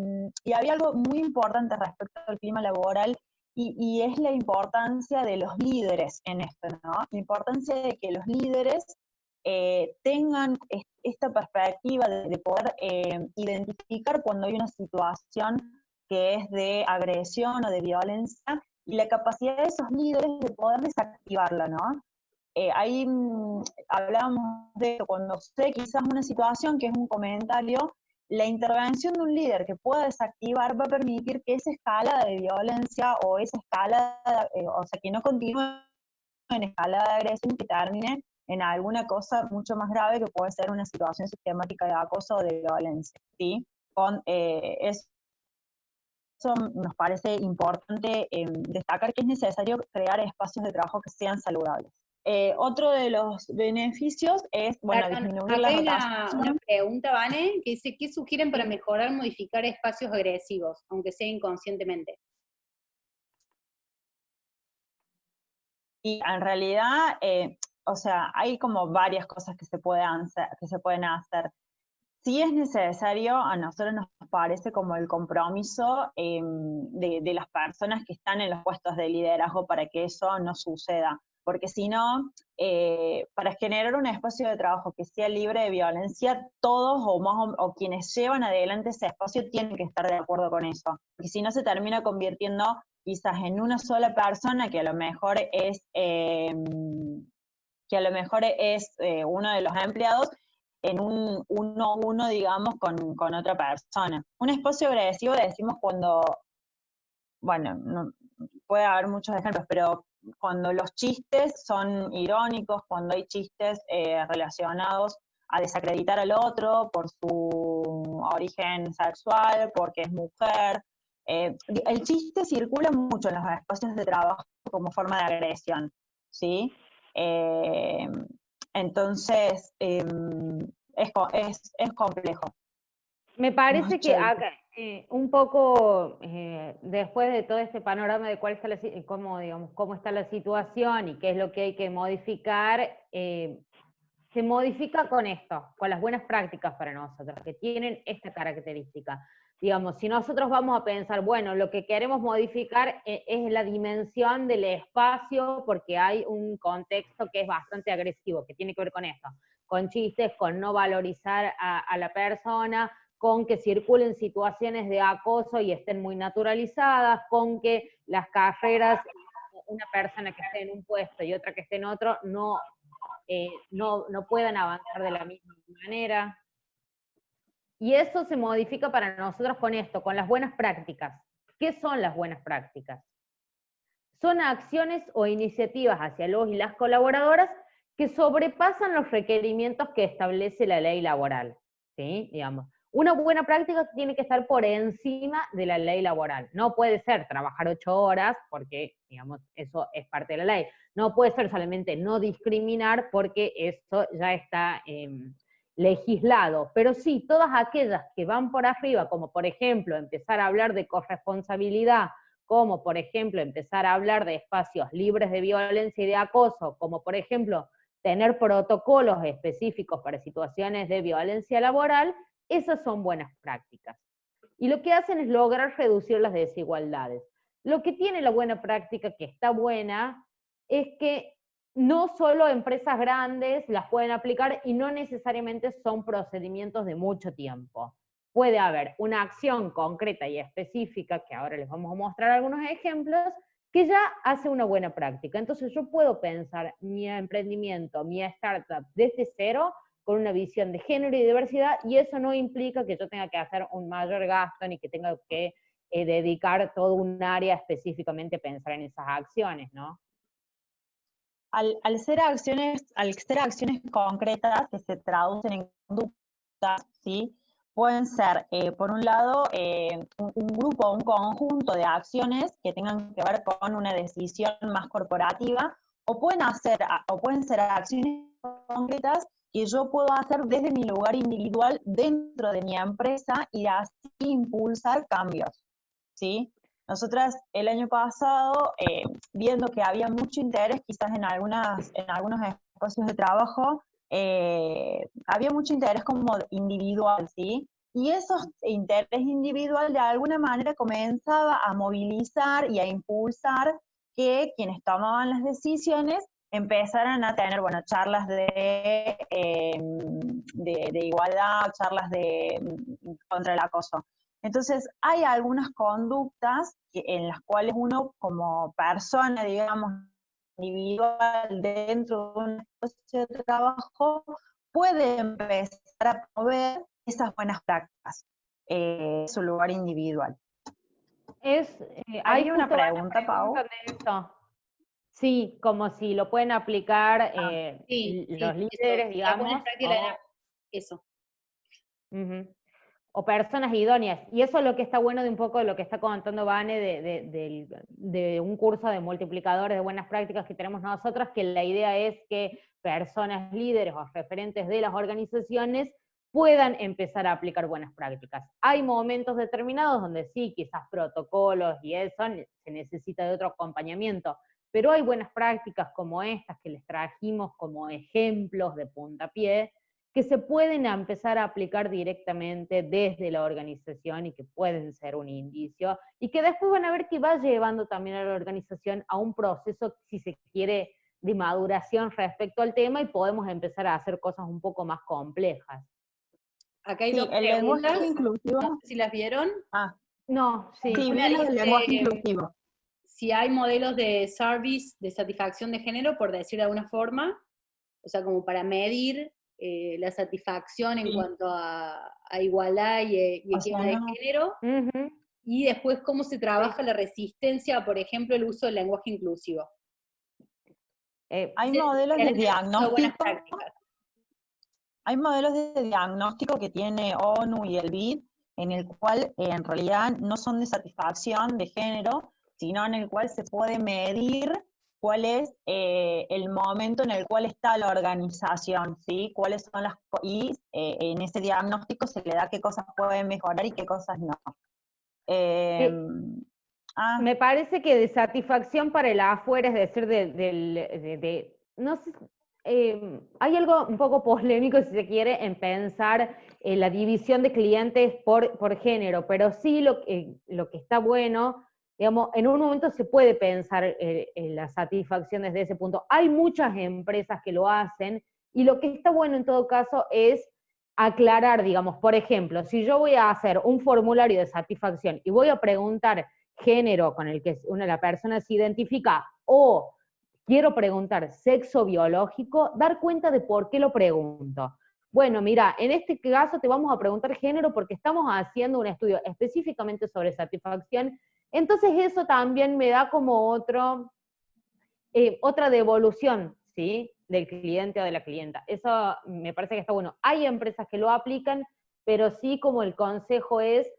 había algo muy importante respecto al clima laboral, y es la importancia de los líderes en esto, ¿no? La importancia de que los líderes tengan esta perspectiva de poder identificar cuando hay una situación que es de agresión o de violencia, y la capacidad de esos líderes de poder desactivarla, ¿no? Ahí hablábamos de eso, cuando sé quizás una situación que es un comentario, la intervención de un líder que pueda desactivar va a permitir que esa escalada de violencia o esa escalada, que no continúe en escalada de agresión, que termine en alguna cosa mucho más grave, que puede ser una situación sistemática de acoso o de violencia, ¿sí? Eso nos parece importante destacar que es necesario crear espacios de trabajo que sean saludables. Otro de los beneficios es, disminuir la rotación. Una pregunta, Vane, que dice, ¿qué sugieren para mejorar, modificar espacios agresivos, aunque sea inconscientemente? Y en realidad, hay como varias cosas que se pueden hacer. Sí es necesario, a nosotros nos parece como el compromiso de las personas que están en los puestos de liderazgo para que eso no suceda. Porque si no, para generar un espacio de trabajo que sea libre de violencia, todos o quienes llevan adelante ese espacio tienen que estar de acuerdo con eso. Porque si no, se termina convirtiendo quizás en una sola persona que a lo mejor es uno de los empleados, en un uno a uno, digamos, con otra persona. Un espacio agresivo decimos cuando, puede haber muchos ejemplos, pero cuando los chistes son irónicos, cuando hay chistes relacionados a desacreditar al otro por su origen sexual, porque es mujer. El chiste circula mucho en los espacios de trabajo como forma de agresión, ¿sí? Entonces, es complejo. Me parece que acá, un poco después de todo este panorama de cuál está cómo está la situación y qué es lo que hay que modificar, se modifica con esto, con las buenas prácticas para nosotros, que tienen esta característica. Digamos, si nosotros vamos a pensar, bueno, lo que queremos modificar es la dimensión del espacio, porque hay un contexto que es bastante agresivo, que tiene que ver con esto, con chistes, con no valorizar a la persona, con que circulen situaciones de acoso y estén muy naturalizadas, con que las carreras, una persona que esté en un puesto y otra que esté en otro, no puedan avanzar de la misma manera. Y eso se modifica para nosotros con esto, con las buenas prácticas. ¿Qué son las buenas prácticas? Son acciones o iniciativas hacia los y las colaboradoras que sobrepasan los requerimientos que establece la ley laboral, ¿sí? Digamos, una buena práctica tiene que estar por encima de la ley laboral. No puede ser trabajar 8 horas, porque, digamos, eso es parte de la ley. No puede ser solamente no discriminar, porque eso ya está legislado. Pero sí, todas aquellas que van por arriba, como por ejemplo empezar a hablar de corresponsabilidad, como por ejemplo empezar a hablar de espacios libres de violencia y de acoso, como por ejemplo tener protocolos específicos para situaciones de violencia laboral, esas son buenas prácticas. Y lo que hacen es lograr reducir las desigualdades. Lo que tiene la buena práctica, que está buena, es que no solo empresas grandes las pueden aplicar y no necesariamente son procedimientos de mucho tiempo. Puede haber una acción concreta y específica, que ahora les vamos a mostrar algunos ejemplos, que ya hace una buena práctica. Entonces yo puedo pensar mi emprendimiento, mi startup desde cero, con una visión de género y diversidad, y eso no implica que yo tenga que hacer un mayor gasto, ni que tenga que dedicar todo un área específicamente a pensar en esas acciones, ¿no? Al ser acciones concretas que se traducen en conductas, ¿sí? Pueden ser, por un lado, un grupo, un conjunto de acciones que tengan que ver con una decisión más corporativa, o pueden ser acciones concretas que yo puedo hacer desde mi lugar individual dentro de mi empresa y así impulsar cambios, ¿sí? Nosotras el año pasado, viendo que había mucho interés quizás en algunos espacios de trabajo, había mucho interés como individual, ¿sí? Y ese interés individual de alguna manera comenzaba a movilizar y a impulsar que quienes tomaban las decisiones empezaran a tener, bueno, charlas de igualdad, charlas contra el acoso. Entonces, hay algunas conductas en las cuales uno como persona, digamos, individual dentro de un espacio de trabajo, puede empezar a promover esas buenas prácticas en su lugar individual. Hay una pregunta, Pau. Sí, como si lo pueden aplicar los líderes, digamos. Eso. O personas idóneas. Y eso es lo que está bueno de un poco de lo que está contando Vane de un curso de multiplicadores de buenas prácticas que tenemos nosotros, que la idea es que personas líderes o referentes de las organizaciones puedan empezar a aplicar buenas prácticas. Hay momentos determinados donde sí, quizás protocolos y eso, se necesita de otro acompañamiento, pero hay buenas prácticas como estas que les trajimos como ejemplos de puntapié, que se pueden empezar a aplicar directamente desde la organización y que pueden ser un indicio, y que después van a ver que va llevando también a la organización a un proceso, si se quiere, de maduración respecto al tema, y podemos empezar a hacer cosas un poco más complejas. Acá hay dos preguntas, inclusivo. No sé si las vieron. No, sí. Sí, una dice, lenguaje inclusivo. Si hay modelos de service, de satisfacción de género, por decir de alguna forma, o sea, como para medir la satisfacción en cuanto a igualdad y equidad de género, y después cómo se trabaja la resistencia, por ejemplo, el uso del lenguaje inclusivo. Hay modelos de diagnóstico. Hay modelos de diagnóstico que tiene ONU y el BID, en el cual en realidad no son de satisfacción de género, sino en el cual se puede medir cuál es el momento en el cual está la organización, ¿sí? Cuáles son y en ese diagnóstico se le da qué cosas pueden mejorar y qué cosas no. Me parece que de satisfacción para el afuera, es decir, no sé, hay algo un poco polémico, si se quiere, en pensar la división de clientes por género, pero sí lo que está bueno, digamos, en un momento se puede pensar en la satisfacción desde ese punto. Hay muchas empresas que lo hacen, y lo que está bueno en todo caso es aclarar, digamos, por ejemplo, si yo voy a hacer un formulario de satisfacción y voy a preguntar género con el que la persona se identifica, o quiero preguntar sexo biológico, dar cuenta de por qué lo pregunto. Bueno, mira, en este caso te vamos a preguntar género porque estamos haciendo un estudio específicamente sobre satisfacción, entonces eso también me da como otra devolución, ¿sí?, del cliente o de la clienta. Eso me parece que está bueno. Hay empresas que lo aplican, pero sí, como el consejo es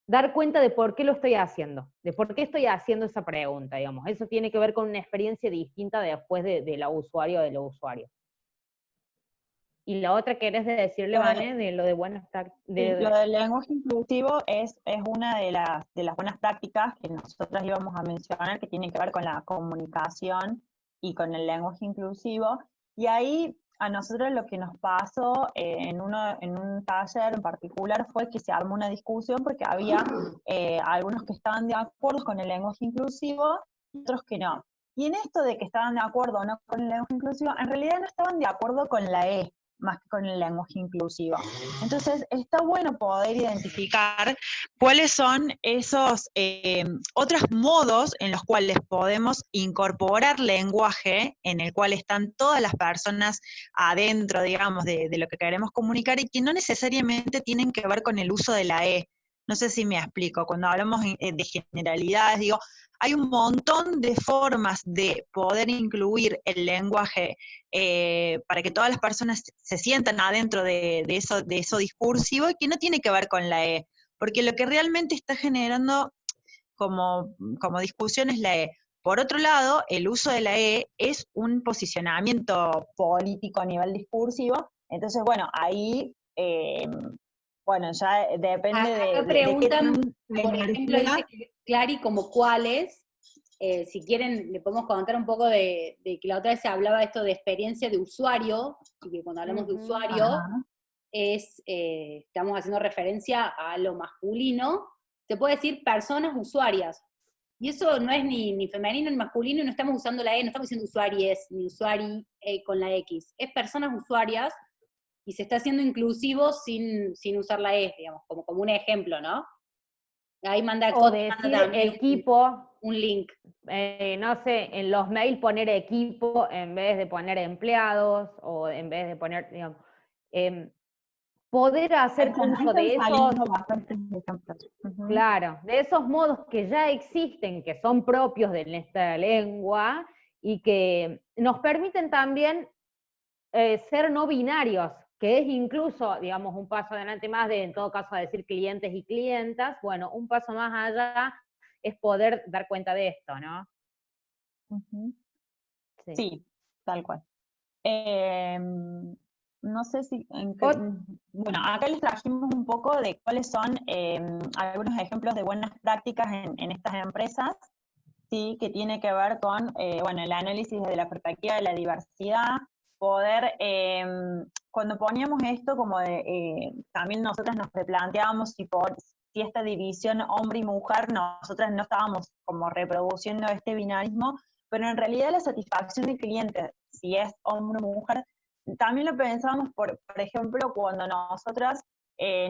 dar cuenta de por qué lo estoy haciendo, de por qué estoy haciendo esa pregunta, digamos. Eso tiene que ver con una experiencia distinta después de la usuario o de los usuarios. Y la otra que eres de decirle, Vane, de lo de buenas prácticas. Lo del lenguaje inclusivo es una de las buenas prácticas que nosotros íbamos a mencionar, que tiene que ver con la comunicación y con el lenguaje inclusivo. Y ahí a nosotros lo que nos pasó en un taller en particular fue que se armó una discusión porque había algunos que estaban de acuerdo con el lenguaje inclusivo y otros que no. Y en esto de que estaban de acuerdo o no con el lenguaje inclusivo, en realidad no estaban de acuerdo con la E, más que con el lenguaje inclusivo. Entonces, está bueno poder identificar cuáles son esos otros modos en los cuales podemos incorporar lenguaje, en el cual están todas las personas adentro, digamos, de lo que queremos comunicar, y que no necesariamente tienen que ver con el uso de la E. No sé si me explico. Cuando hablamos de generalidades, digo, hay un montón de formas de poder incluir el lenguaje para que todas las personas se sientan adentro de eso discursivo, y que no tiene que ver con la E, porque lo que realmente está generando como discusión es la E. Por otro lado, el uso de la E es un posicionamiento político a nivel discursivo, entonces, bueno, ahí... ya depende Acá preguntan, por ejemplo, dice Clary, como cuáles. Si quieren, le podemos contar un poco de que la otra vez se hablaba de esto de experiencia de usuario, y que cuando hablamos de usuario, estamos haciendo referencia a lo masculino. Se puede decir personas usuarias. Y eso no es ni femenino ni masculino, y no estamos usando la E, no estamos diciendo usuaries, ni usuari con la X. Es personas usuarias, y se está haciendo inclusivo sin usar la E, digamos, como un ejemplo, ¿no? Ahí manda o decir equipo, un link. No sé, en los mails poner equipo en vez de poner empleados, o en vez de poner, digamos, poder hacer uso de esos, claro, de esos modos que ya existen, que son propios de nuestra lengua, y que nos permiten también ser no binarios, que es incluso, digamos, un paso adelante más de, en todo caso, decir clientes y clientas. Bueno, un paso más allá es poder dar cuenta de esto, ¿no? Sí, tal cual. No sé si... bueno, acá les trajimos un poco de cuáles son algunos ejemplos de buenas prácticas en estas empresas, ¿sí? Que tiene que ver con el análisis desde la perspectiva de la diversidad, poder, cuando poníamos esto como también nosotras nos replanteábamos si esta división hombre y mujer, nosotras no estábamos como reproduciendo este binarismo, pero en realidad la satisfacción del cliente, si es hombre o mujer, también lo pensábamos, por ejemplo, cuando nosotras,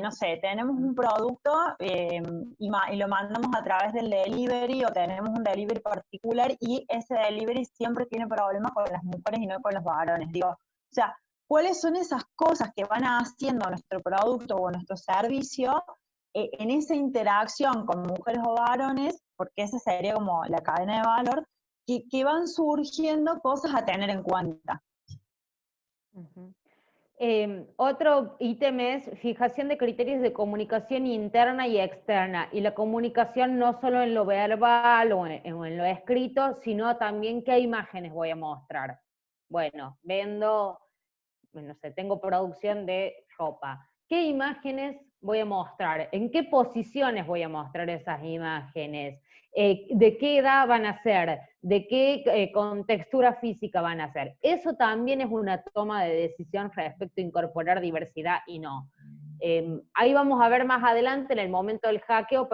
no sé, tenemos un producto y lo mandamos a través del delivery, o tenemos un delivery particular, y ese delivery siempre tiene problemas con las mujeres y no con los varones. Digo, o sea, ¿cuáles son esas cosas que van haciendo nuestro producto o nuestro servicio en esa interacción con mujeres o varones? Porque esa sería como la cadena de valor, que van surgiendo cosas a tener en cuenta. Otro ítem es fijación de criterios de comunicación interna y externa, y la comunicación no solo en lo verbal o en lo escrito, sino también qué imágenes voy a mostrar. Bueno, vendo, no sé, tengo producción de ropa. ¿Qué imágenes voy a mostrar? ¿En qué posiciones voy a mostrar esas imágenes? ¿De qué edad van a ser? ¿De qué contextura física van a ser? Eso también es una toma de decisión respecto a incorporar diversidad y no. Ahí vamos a ver más adelante en el momento del hackeo,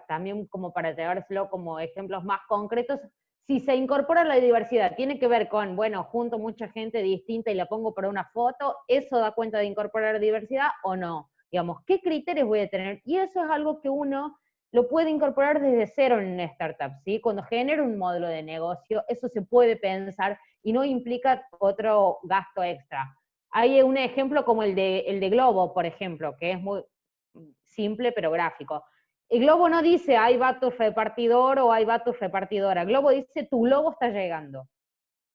también como para llevárselo como ejemplos más concretos. Si se incorpora la diversidad, tiene que ver con, bueno, junto mucha gente distinta y la pongo para una foto, ¿eso da cuenta de incorporar diversidad o no? Digamos, ¿qué criterios voy a tener? Y eso es algo que uno lo puede incorporar desde cero en una startup, ¿sí? Cuando genera un modelo de negocio, eso se puede pensar y no implica otro gasto extra. Hay un ejemplo como el de Globo, por ejemplo, que es muy simple pero gráfico. El Globo no dice, ahí va tu repartidor o ahí va tu repartidora. Globo dice, tu Globo está llegando.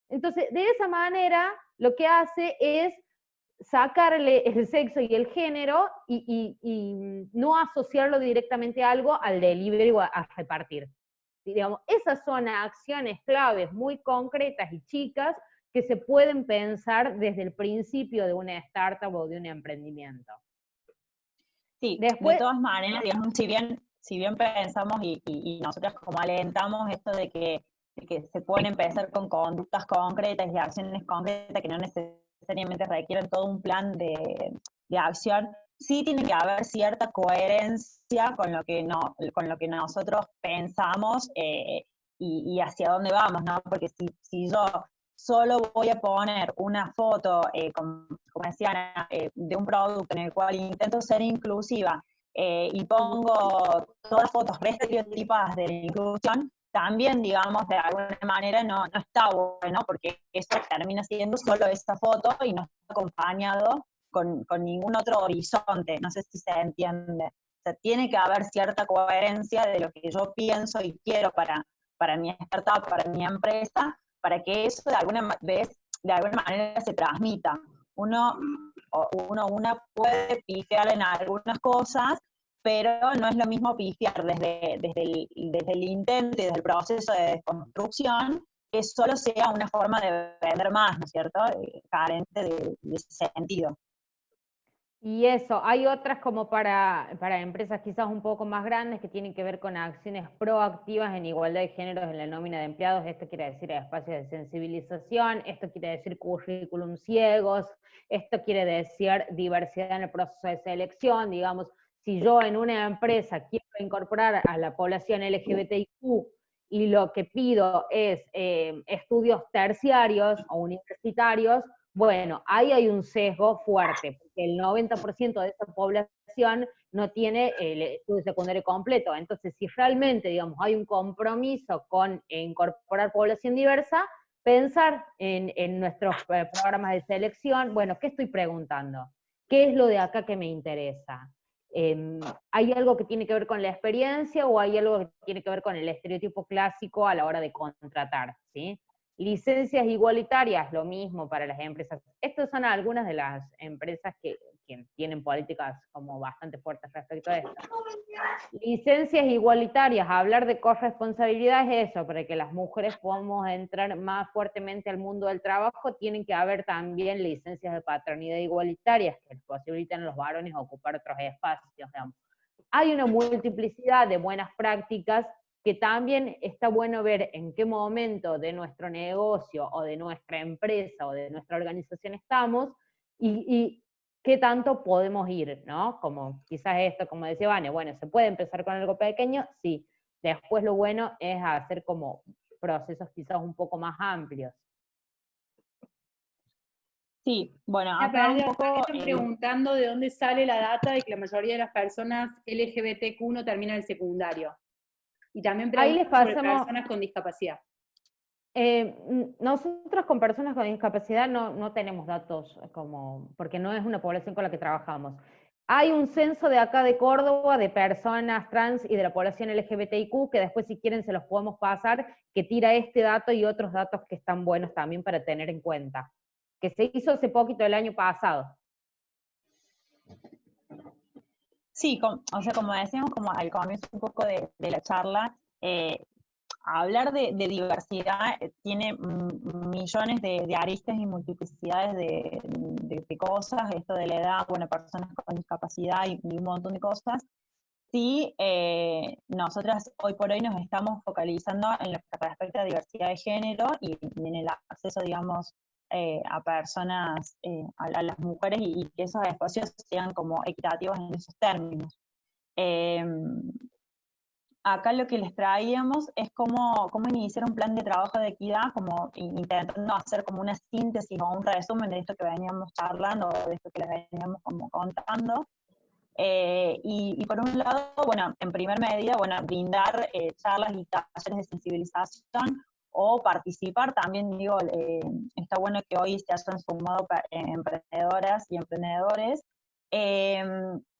Entonces, de esa manera, lo que hace es sacarle el sexo y el género y no asociarlo directamente a algo, al delivery o a repartir. Digamos, esas son acciones claves muy concretas y chicas que se pueden pensar desde el principio de una startup o de un emprendimiento. Sí, después, de todas maneras, digamos, si bien pensamos y nosotros como alentamos esto de que se pueden empezar con conductas concretas y acciones concretas que no necesariamente requieren todo un plan de acción, sí tiene que haber cierta coherencia con lo que nosotros pensamos y hacia dónde vamos, ¿no? Porque si yo solo voy a poner una foto, como decía Ana, de un producto en el cual intento ser inclusiva y pongo todas fotos estereotipadas de la inclusión, también, digamos, de alguna manera no está bueno, porque eso termina siendo solo esa foto y no está acompañado con ningún otro horizonte. No sé si se entiende. O sea, tiene que haber cierta coherencia de lo que yo pienso y quiero para mi startup, para mi empresa, para que eso de alguna manera se transmita. Una puede pifiar en algunas cosas, pero no es lo mismo pifiar desde el intento y desde el proceso de desconstrucción, que solo sea una forma de vender más, ¿no es cierto? Carente de ese sentido. Y eso, hay otras como para empresas quizás un poco más grandes que tienen que ver con acciones proactivas en igualdad de géneros en la nómina de empleados. Esto quiere decir espacios de sensibilización, esto quiere decir currículum ciegos, esto quiere decir diversidad en el proceso de selección. Digamos, si yo en una empresa quiero incorporar a la población LGBTIQ y lo que pido es estudios terciarios o universitarios, bueno, ahí hay un sesgo fuerte, porque el 90% de esa población no tiene el estudio secundario completo. Entonces, si realmente, digamos, hay un compromiso con incorporar población diversa, pensar en nuestros programas de selección, bueno, ¿qué estoy preguntando? ¿Qué es lo de acá que me interesa? ¿Hay algo que tiene que ver con la experiencia o hay algo que tiene que ver con el estereotipo clásico a la hora de contratar? ¿Sí? Licencias igualitarias, lo mismo para las empresas. Estas son algunas de las empresas que tienen políticas como bastante fuertes respecto a esto. Licencias igualitarias, hablar de corresponsabilidad es eso, para que las mujeres podamos entrar más fuertemente al mundo del trabajo, tienen que haber también licencias de paternidad igualitarias que les posibilitan a los varones ocupar otros espacios, digamos. Hay una multiplicidad de buenas prácticas que también está bueno ver en qué momento de nuestro negocio o de nuestra empresa o de nuestra organización estamos y qué tanto podemos ir, ¿no? Como quizás esto, como decía Vane, bueno, ¿se puede empezar con algo pequeño? Sí. Después lo bueno es hacer como procesos quizás un poco más amplios. Sí, bueno, acá un poco... Están preguntando de dónde sale la data de que la mayoría de las personas LGBTQ no terminan el secundario. Y también preguntan sobre personas con discapacidad. Nosotros con personas con discapacidad no tenemos datos, porque no es una población con la que trabajamos. Hay un censo de acá de Córdoba de personas trans y de la población LGBTIQ, que después si quieren se los podemos pasar, que tira este dato y otros datos que están buenos también para tener en cuenta. que se hizo hace poquito, el año pasado. Sí, o sea, como decíamos como al comienzo un poco de la charla, hablar de diversidad tiene millones de aristas y multiplicidades de cosas, esto de la edad, bueno, personas con discapacidad y un montón de cosas. Sí, nosotras hoy por hoy nos estamos focalizando en lo que respecta a diversidad de género y en el acceso, digamos, a personas, a las mujeres y que esos espacios sean como equitativos en esos términos. Acá lo que les traíamos es cómo iniciar un plan de trabajo de equidad, como intentando hacer como una síntesis o un resumen de esto que veníamos charlando, de esto que les veníamos como contando. Y por un lado, bueno, en primer medida, bueno, brindar charlas y talleres de sensibilización o participar también, digo, está bueno que hoy se hayan sumado emprendedoras y emprendedores.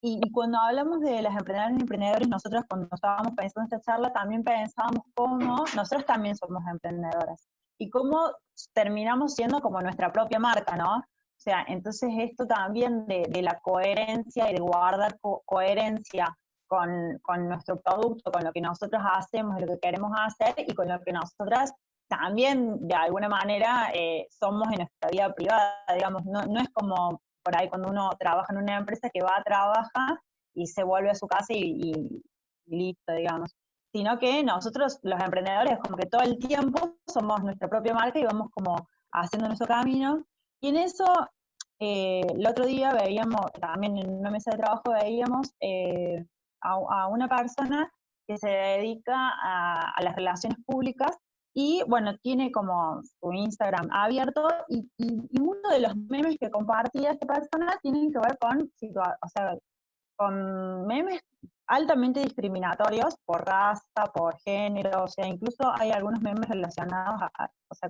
Y cuando hablamos de las emprendedoras y emprendedores, nosotros cuando estábamos pensando en esta charla también pensábamos cómo nosotros también somos emprendedoras y cómo terminamos siendo como nuestra propia marca, ¿no? O sea, entonces esto también de la coherencia y de guardar coherencia con nuestro producto, con lo que nosotros hacemos y lo que queremos hacer y con lo que nosotras también de alguna manera somos en nuestra vida privada, digamos, no es como por ahí cuando uno trabaja en una empresa que va a trabajar y se vuelve a su casa y listo, digamos, sino que nosotros los emprendedores como que todo el tiempo somos nuestra propia marca y vamos como haciendo nuestro camino. Y en eso, el otro día veíamos, también en una mesa de trabajo veíamos a una persona que se dedica a las relaciones públicas y, bueno, tiene como su Instagram abierto y uno de los memes que compartía esta persona tienen que ver con memes altamente discriminatorios por raza, por género, o sea, incluso hay algunos memes relacionados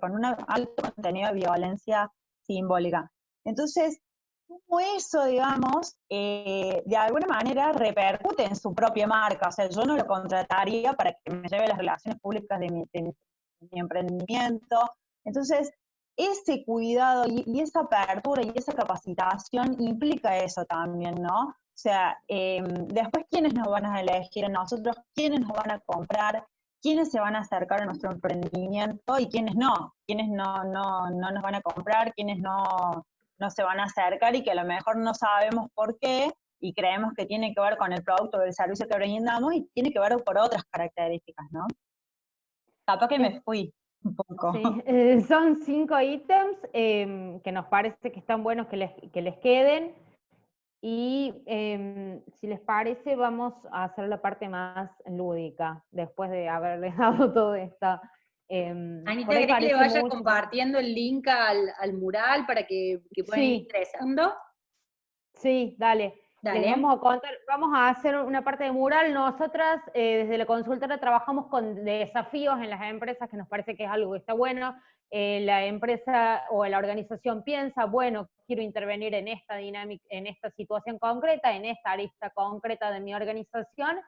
con un alto contenido de violencia simbólica. Entonces, como eso, digamos, de alguna manera repercute en su propia marca. O sea, yo no lo contrataría para que me lleve las relaciones públicas de mi emprendimiento. Entonces, ese cuidado y esa apertura y esa capacitación implica eso también, ¿no? O sea, después, ¿quiénes nos van a elegir a nosotros? ¿Quiénes nos van a comprar? ¿Quiénes se van a acercar a nuestro emprendimiento y quiénes no? ¿Quiénes no nos van a comprar? ¿Quiénes no se van a acercar y que a lo mejor no sabemos por qué y creemos que tiene que ver con el producto o el servicio que brindamos y tiene que ver por otras características, ¿no? Capaz que me fui un poco. Sí, son 5 ítems que nos parece que están buenos que les queden. Y si les parece, vamos a hacer la parte más lúdica, después de haberles dado todo esto. Anita, ¿querés que le vaya compartiendo el link al mural para que puedan ir ingresando? Sí, dale. Les vamos a contar, vamos a hacer una parte de mural. Nosotras desde la consultora trabajamos con desafíos en las empresas, que nos parece que es algo que está bueno. La empresa o la organización piensa, bueno, quiero intervenir en esta dinámica, en esta situación concreta, en esta arista concreta de mi organización.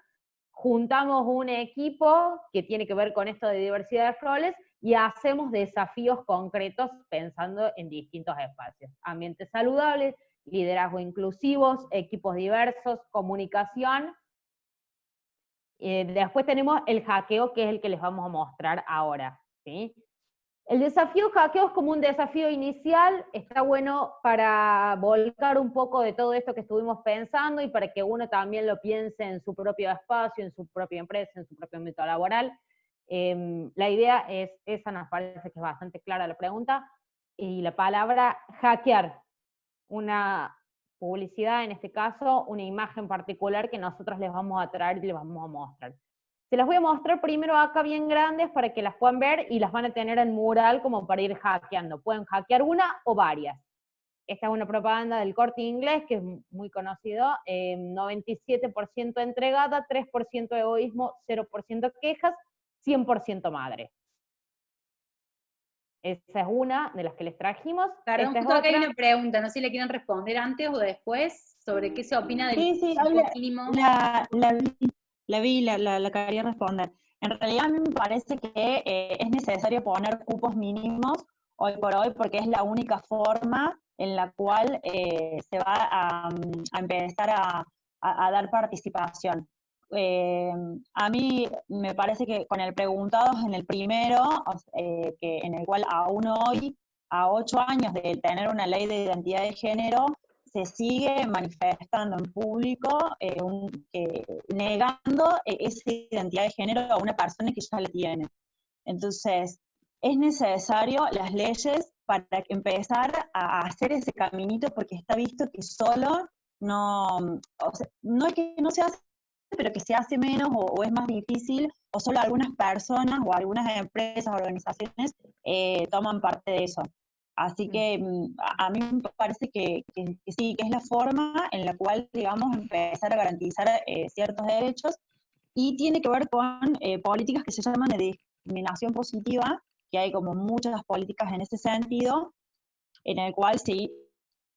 Juntamos un equipo que tiene que ver con esto de diversidad de roles y hacemos desafíos concretos pensando en distintos espacios. Ambientes saludables, liderazgo inclusivos, equipos diversos, comunicación. Después tenemos el hackeo, que es el que les vamos a mostrar ahora, ¿sí? El desafío hackeo es como un desafío inicial, está bueno para volcar un poco de todo esto que estuvimos pensando y para que uno también lo piense en su propio espacio, en su propia empresa, en su propio ámbito laboral. La idea es, esa nos parece que es bastante clara la pregunta, y la palabra hackear, una publicidad, en este caso, una imagen particular que nosotros les vamos a traer y les vamos a mostrar. Se las voy a mostrar primero acá bien grandes para que las puedan ver y las van a tener en mural como para ir hackeando. Pueden hackear una o varias. Esta es una propaganda del Corte Inglés que es muy conocido. 97% entregada, 3% egoísmo, 0% quejas, 100% madre. Esa es una de las que les trajimos. Perdón, justo acá hay una pregunta, no sé si le quieren responder antes o después, sobre qué se opina del mínimo. La vi, la quería responder. En realidad a mí me parece que es necesario poner cupos mínimos hoy por hoy, porque es la única forma en la cual se va a empezar a dar participación. A mí me parece que con el preguntados en el primero, en el cual aún hoy, a 8 años de tener una ley de identidad de género, se sigue manifestando en público, negando esa identidad de género a una persona que ya la tiene. Entonces, es necesario las leyes para empezar a hacer ese caminito, porque está visto que solo no, o sea, no es que no se hace, pero que se hace menos o es más difícil, o solo algunas personas o algunas empresas o organizaciones toman parte de eso. Así que a mí me parece que sí, que es la forma en la cual, digamos, empezar a garantizar ciertos derechos, y tiene que ver con políticas que se llaman de discriminación positiva, que hay como muchas políticas en ese sentido, en el cual sí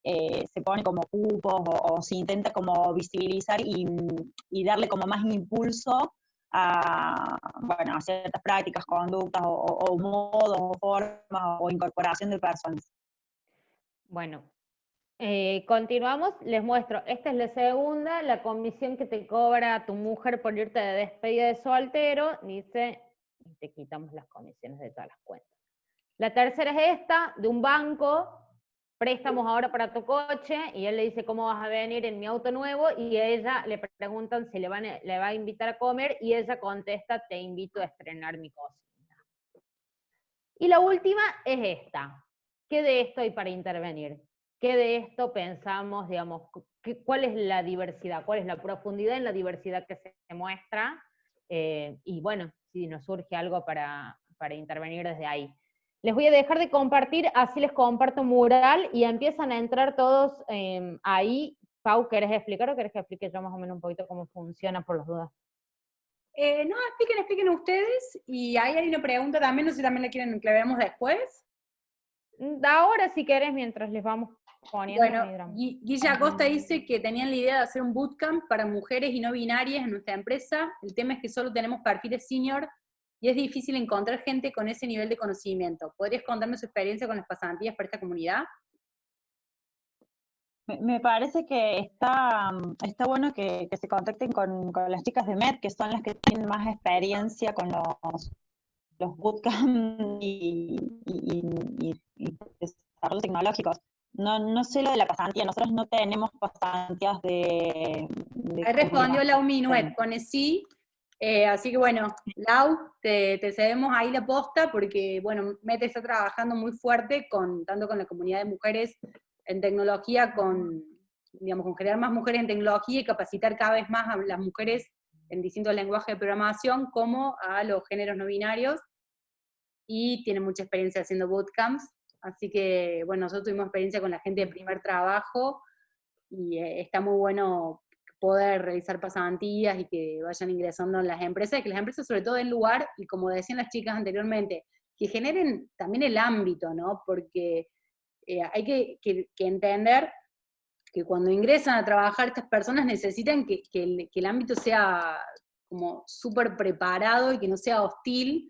se pone como cupos o se intenta como visibilizar y darle como más impulso a ciertas prácticas, conductas o modos o formas o incorporación de personas. Bueno, continuamos, les muestro, esta es la segunda, la comisión que te cobra tu mujer por irte de despedida de soltero, dice, y te quitamos las comisiones de todas las cuentas. La tercera es esta, de un banco, préstamos ahora para tu coche, y él le dice, ¿cómo vas a venir en mi auto nuevo? Y a ella le preguntan si le va a invitar a comer, y ella contesta, te invito a estrenar mi cocina. Y la última es esta, ¿qué de esto hay para intervenir? ¿Qué de esto pensamos, digamos, cuál es la diversidad, cuál es la profundidad en la diversidad que se muestra? Y bueno, si nos surge algo para intervenir desde ahí. Les voy a dejar de compartir, así les comparto mural, y empiezan a entrar todos ahí. Pau, ¿querés explicar o querés que explique yo más o menos un poquito cómo funciona por las dudas? No, expliquen ustedes, y ahí hay una pregunta también, no sé si también la quieren que la veamos después. Ahora si querés, mientras les vamos poniendo. Bueno, Guilla Acosta dice que tenían la idea de hacer un bootcamp para mujeres y no binarias en nuestra empresa. El tema es que solo tenemos perfiles senior y es difícil encontrar gente con ese nivel de conocimiento. ¿Podrías contarme su experiencia con las pasantías para esta comunidad? Me parece que está bueno que se contacten con las chicas de MED, que son las que tienen más experiencia con los bootcamps y desarrollos tecnológicos. No sé lo de la pasantía, nosotros no tenemos pasantías de Ahí respondió Lau Minuet, pone sí. Así que bueno, Lau, te cedemos ahí la posta, porque bueno, MED está trabajando muy fuerte tanto con la comunidad de mujeres en tecnología, con generar más mujeres en tecnología y capacitar cada vez más a las mujeres en distintos lenguajes de programación, como a los géneros no binarios, y tiene mucha experiencia haciendo bootcamps, así que bueno, nosotros tuvimos experiencia con la gente de primer trabajo, y está muy bueno poder realizar pasantías y que vayan ingresando en las empresas, y que las empresas sobre todo den lugar, y como decían las chicas anteriormente, que generen también el ámbito, ¿no? Porque hay que entender que cuando ingresan a trabajar estas personas necesitan que el ámbito sea como súper preparado y que no sea hostil,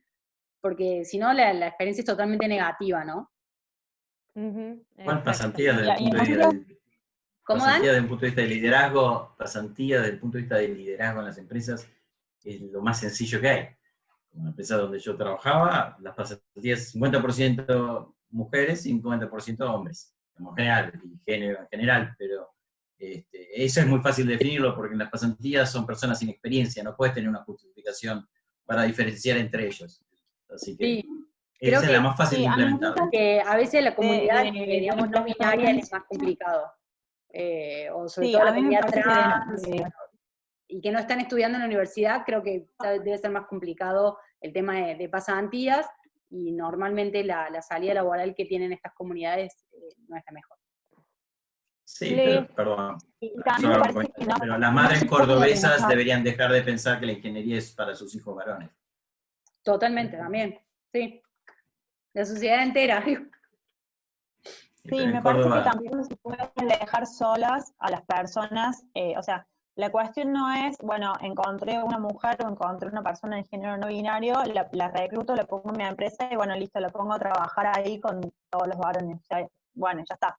porque si no la experiencia es totalmente negativa, ¿no? ¿Cuál pasantía desde el punto de vista desde el punto de vista de liderazgo? Pasantía desde el punto de vista del liderazgo en las empresas es lo más sencillo que hay. En la empresa donde yo trabajaba, las pasantías 50% mujeres y 50% hombres, en general, y género en general, pero eso es muy fácil de definirlo, porque en las pasantías son personas sin experiencia, no puedes tener una justificación para diferenciar entre ellos. Así que sí, esa es la más fácil de implementar. Que a veces la comunidad, digamos, no binaria es más complicado. O sobre todo la comunidad trans, y que no están estudiando en la universidad, creo que debe ser más complicado el tema de pasantías, y normalmente la salida laboral que tienen estas comunidades no es la mejor. Sí, pero, perdón, pero las madres cordobesas deberían dejar de pensar que la ingeniería es para sus hijos varones. Totalmente, también, sí. La sociedad entera. Sí, me parece que tampoco se pueden dejar solas a las personas, o sea, La cuestión no es, bueno, encontré una mujer o encontré una persona de género no binario, la recluto, la pongo en mi empresa y bueno, listo, la pongo a trabajar ahí con todos los varones. O sea, bueno, ya está.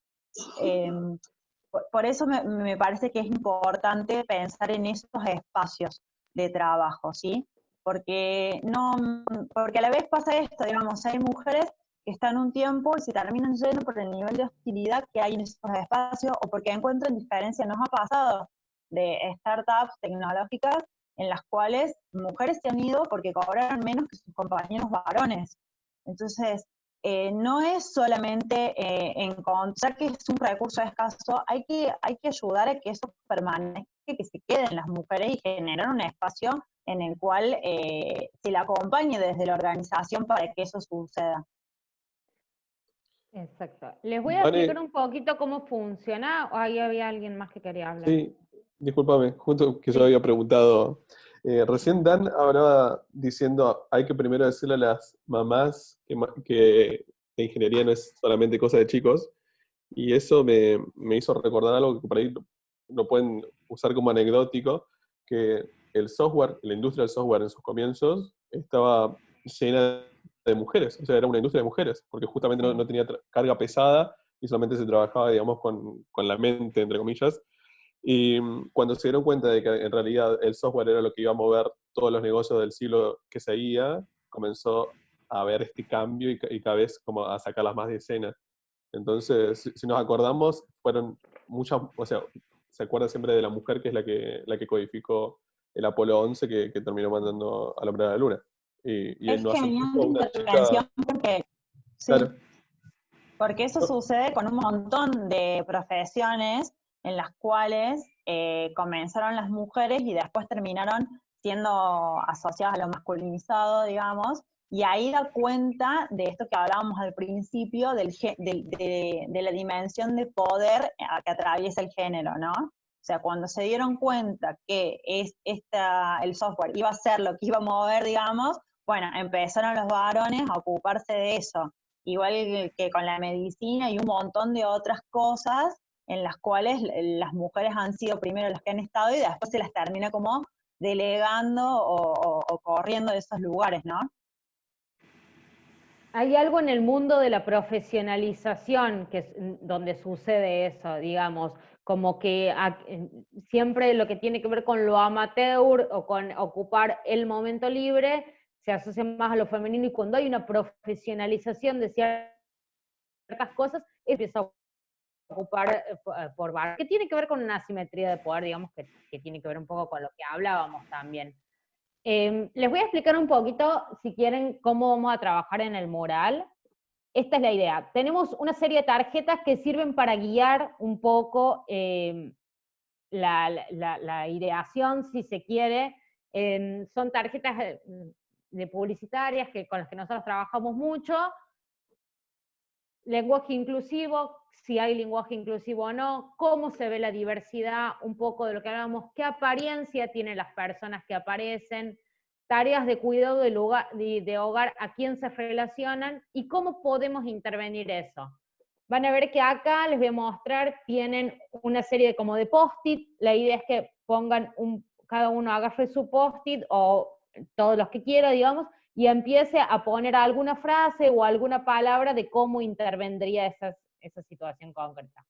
Por eso me parece que es importante pensar en esos espacios de trabajo, ¿sí? Porque a la vez pasa esto, digamos, hay mujeres que están un tiempo y se terminan yendo por el nivel de hostilidad que hay en esos espacios o porque encuentran diferencia. Nos ha pasado de startups tecnológicas en las cuales mujeres se han ido porque cobraron menos que sus compañeros varones. Entonces, no es solamente encontrar que es un recurso escaso, hay que ayudar a que eso permanezca, que se queden las mujeres y generar un espacio en el cual se la acompañe desde la organización para que eso suceda. Exacto. Les voy a explicar un poquito cómo funciona. ¿O ahí había alguien más que quería hablar? Sí, discúlpame, justo que yo había preguntado. Recién Dan hablaba diciendo, hay que primero decirle a las mamás que la ingeniería no es solamente cosa de chicos, y eso me hizo recordar algo que por ahí lo pueden usar como anecdótico, que el software, la industria del software en sus comienzos estaba llena de mujeres, o sea, era una industria de mujeres, porque justamente no tenía carga pesada y solamente se trabajaba, digamos, con la mente, entre comillas. Y cuando se dieron cuenta de que en realidad el software era lo que iba a mover todos los negocios del siglo que seguía, comenzó a haber este cambio y cada vez como a sacarlas más de escena. Entonces, si nos acordamos, fueron muchas, o sea, se acuerda siempre de la mujer que es la que codificó el Apolo 11 que terminó mandando al hombre a la luna. Y Es no hace genial mucho la una intervención chica... porque, sí, Claro. porque eso sucede con un montón de profesiones en las cuales comenzaron las mujeres y después terminaron siendo asociadas a lo masculinizado, digamos, y ahí da cuenta de esto que hablábamos al principio, de la dimensión de poder que atraviesa el género, ¿no? O sea, cuando se dieron cuenta que el software iba a ser lo que iba a mover, digamos, bueno, empezaron los varones a ocuparse de eso. Igual que con la medicina y un montón de otras cosas en las cuales las mujeres han sido primero las que han estado y después se las termina como delegando o corriendo de esos lugares, ¿no? Hay algo en el mundo de la profesionalización que es donde sucede eso, digamos, como que siempre lo que tiene que ver con lo amateur o con ocupar el momento libre se asocia más a lo femenino y cuando hay una profesionalización de ciertas cosas empieza a ocupar por varones, que tiene que ver con una asimetría de poder, digamos, que tiene que ver un poco con lo que hablábamos también. Les voy a explicar un poquito, si quieren, cómo vamos a trabajar en el mural. Esta es la idea. Tenemos una serie de tarjetas que sirven para guiar un poco la ideación, si se quiere. Son tarjetas de publicitarias con las que nosotros trabajamos mucho. Lenguaje inclusivo, si hay lenguaje inclusivo o no, cómo se ve la diversidad, un poco de lo que hablamos, qué apariencia tienen las personas que aparecen, tareas de cuidado de hogar, a quién se relacionan y cómo podemos intervenir eso. Van a ver que acá les voy a mostrar, tienen una serie de como de post-it, la idea es que pongan cada uno agarre su post-it o todos los que quiera, digamos, y empiece a poner alguna frase o alguna palabra de cómo intervendría esa situación concreta.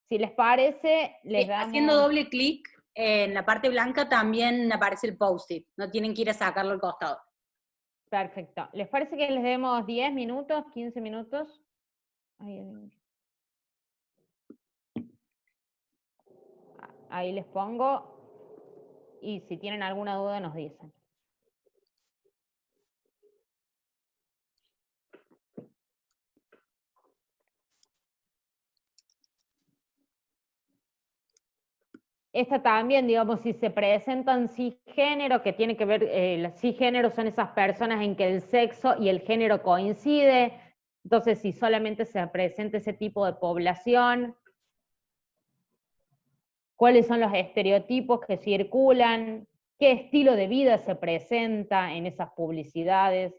Si les parece, les damos... Haciendo doble clic en la parte blanca también aparece el post-it, no tienen que ir a sacarlo al costado. Perfecto. ¿Les parece que les demos 10 minutos, 15 minutos? Ahí les pongo, y si tienen alguna duda nos dicen. Esta también, digamos, si se presentan cisgénero, que tiene que ver, los cisgéneros son esas personas en que el sexo y el género coincide, entonces si solamente se presenta ese tipo de población, cuáles son los estereotipos que circulan, qué estilo de vida se presenta en esas publicidades.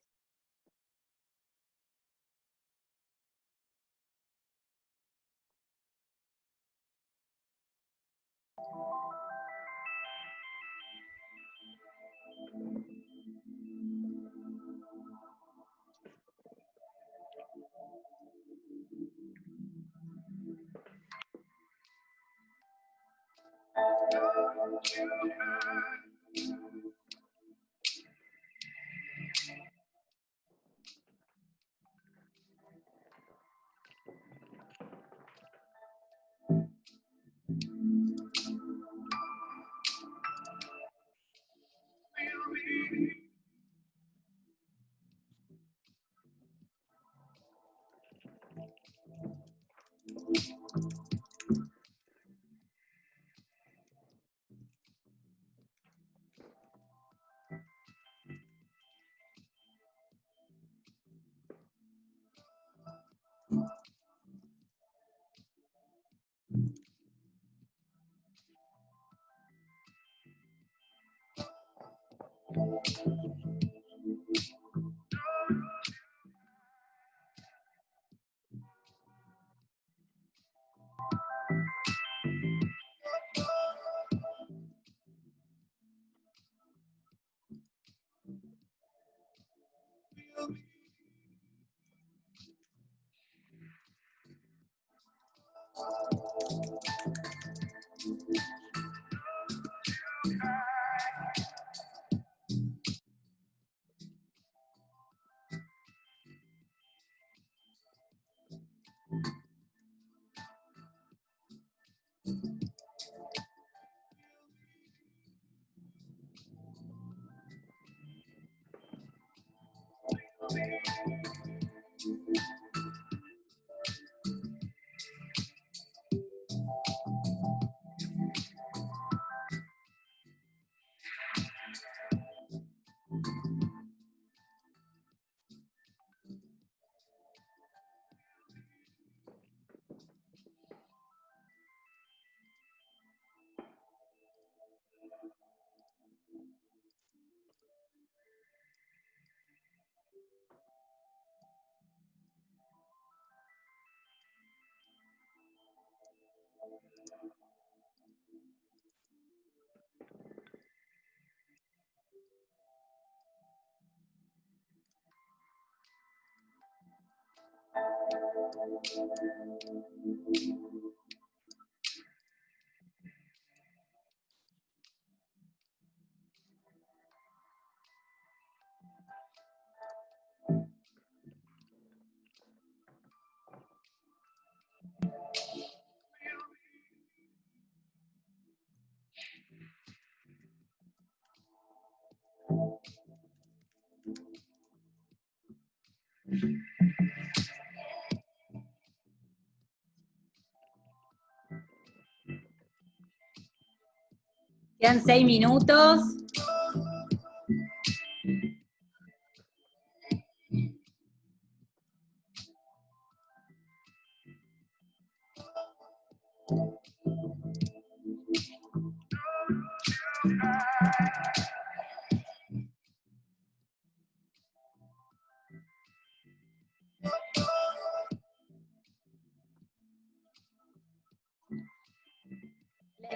Quedan 6 minutos.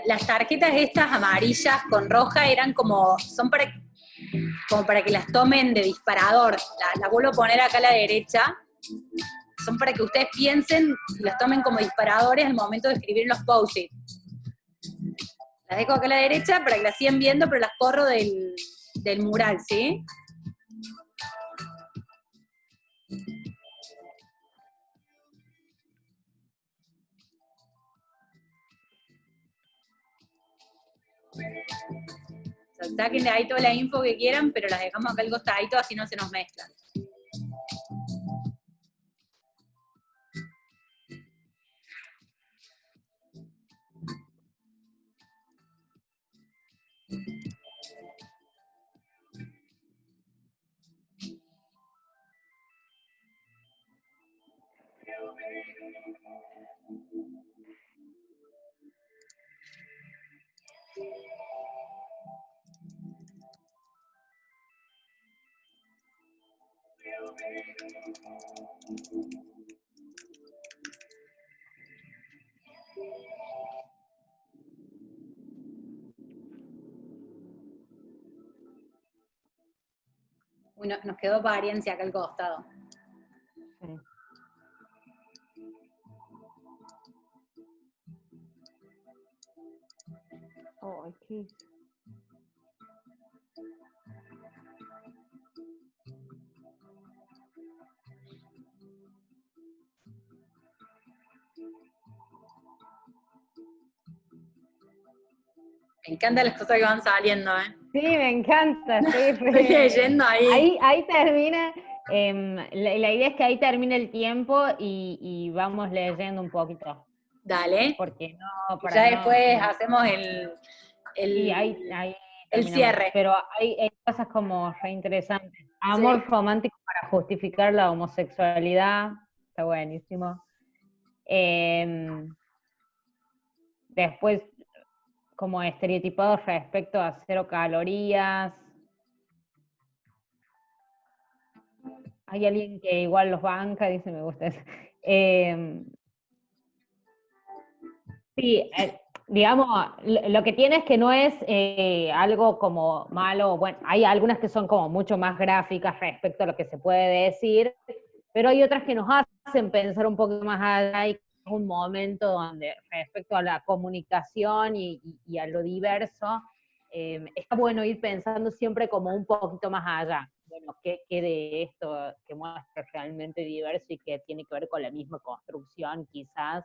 Las tarjetas estas amarillas con roja eran son para que las tomen de disparador. La vuelvo a poner acá a la derecha. Son para que ustedes piensen y las tomen como disparadores al momento de escribir los post-it. Las dejo acá a la derecha para que las sigan viendo, pero las corro del mural, ¿sí? Saquen de ahí toda la info que quieran, pero las dejamos acá al costadito, así no se nos mezclan. Uy, nos quedó apariencia acá al costado. Sí. Oh, aquí. Me encantan las cosas que van saliendo, ¿eh? Sí, me encanta. Estoy leyendo ahí. Ahí termina. La idea es que ahí termine el tiempo y vamos leyendo un poquito. Dale. Porque no, Y para ya no, después no. hacemos Sí, ahí el terminamos. cierre. Pero hay cosas como re interesantes. Amor romántico para justificar la homosexualidad. Está buenísimo. Después, como estereotipados respecto a 0 calorías. Hay alguien que igual los banca, dice, me gusta eso. Sí, digamos, lo que tiene es que no es algo como malo, bueno, hay algunas que son como mucho más gráficas respecto a lo que se puede decir, pero hay otras que nos hacen pensar un poco más allá y es un momento donde respecto a la comunicación y a lo diverso, está bueno ir pensando siempre como un poquito más allá. Bueno, ¿qué de esto que muestra realmente diverso y que tiene que ver con la misma construcción quizás?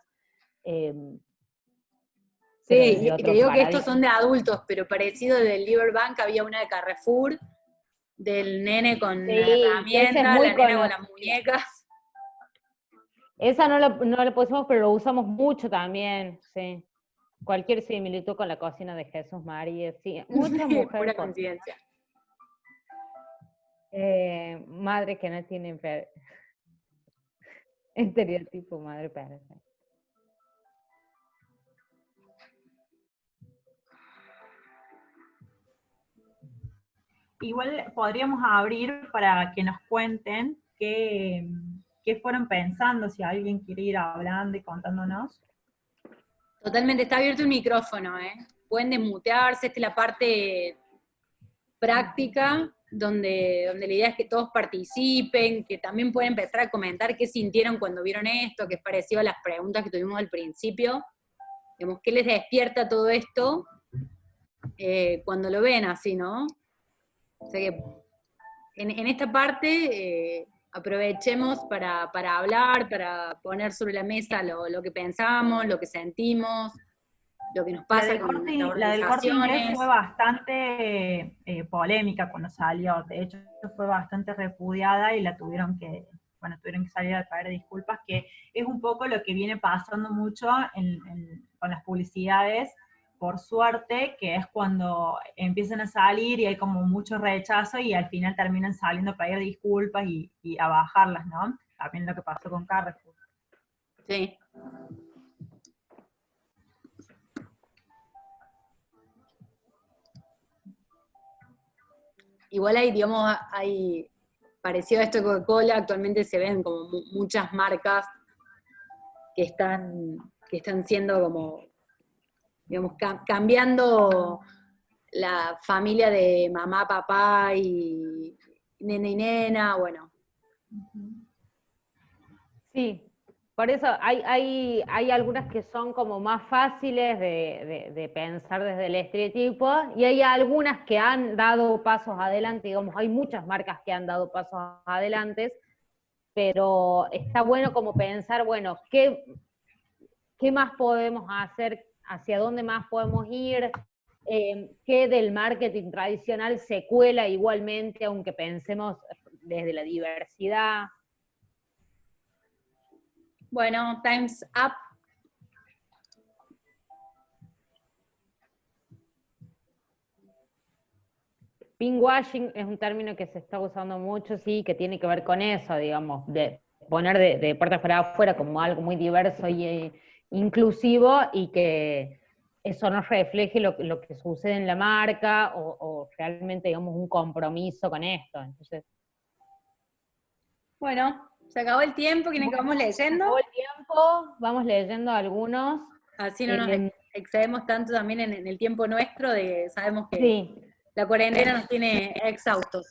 Sí, y te digo que estos son de adultos, pero parecido del Liberbank había una de Carrefour, del nene con herramientas, la nena con las muñecas. Esa no lo pusimos, pero lo usamos mucho también, sí. Cualquier similitud con la cocina de Jesús María, sí. Muchas mujeres. Pura coincidencia. Madre que no tiene estereotipo, madre perfecta. Igual podríamos abrir para que nos cuenten qué fueron pensando, si alguien quiere ir hablando y contándonos. Totalmente, está abierto el micrófono, ¿eh? Pueden desmutearse, esta es la parte práctica, donde la idea es que todos participen, que también pueden empezar a comentar qué sintieron cuando vieron esto, qué es parecido a las preguntas que tuvimos al principio. Digamos, ¿qué les despierta todo esto cuando lo ven así, no? O sea que en esta parte aprovechemos para hablar, para poner sobre la mesa lo que pensamos, lo que sentimos, lo que nos pasa con nuestras organizaciones. La del Corte Inglés fue bastante polémica cuando salió, de hecho fue bastante repudiada y tuvieron que salir a traer disculpas, que es un poco lo que viene pasando mucho con las publicidades, por suerte, que es cuando empiezan a salir y hay como mucho rechazo y al final terminan saliendo a pedir disculpas y a bajarlas, ¿no? También lo que pasó con Carrefour. Sí. Igual hay parecido a esto de Coca-Cola, actualmente se ven como muchas marcas que están siendo como, digamos, cambiando la familia de mamá, papá y nene y nena, bueno. Sí, por eso hay algunas que son como más fáciles de pensar desde el estereotipo y hay algunas que han dado pasos adelante, digamos, hay muchas marcas que han dado pasos adelante, pero está bueno como pensar, bueno, ¿qué más podemos hacer? ¿Hacia dónde más podemos ir? ¿Qué del marketing tradicional se cuela igualmente, aunque pensemos desde la diversidad? Bueno, time's up. Pinkwashing es un término que se está usando mucho, sí, que tiene que ver con eso, digamos, de poner de puertas para afuera como algo muy diverso y inclusivo y que eso no refleje lo que sucede en la marca o realmente, digamos, un compromiso con esto. Entonces, bueno, se acabó el tiempo, ¿quieren que vamos leyendo? Se acabó el tiempo, vamos leyendo algunos. Así no nos excedemos tanto también en el tiempo nuestro, sabemos que sí. La cuarentena nos tiene exhaustos.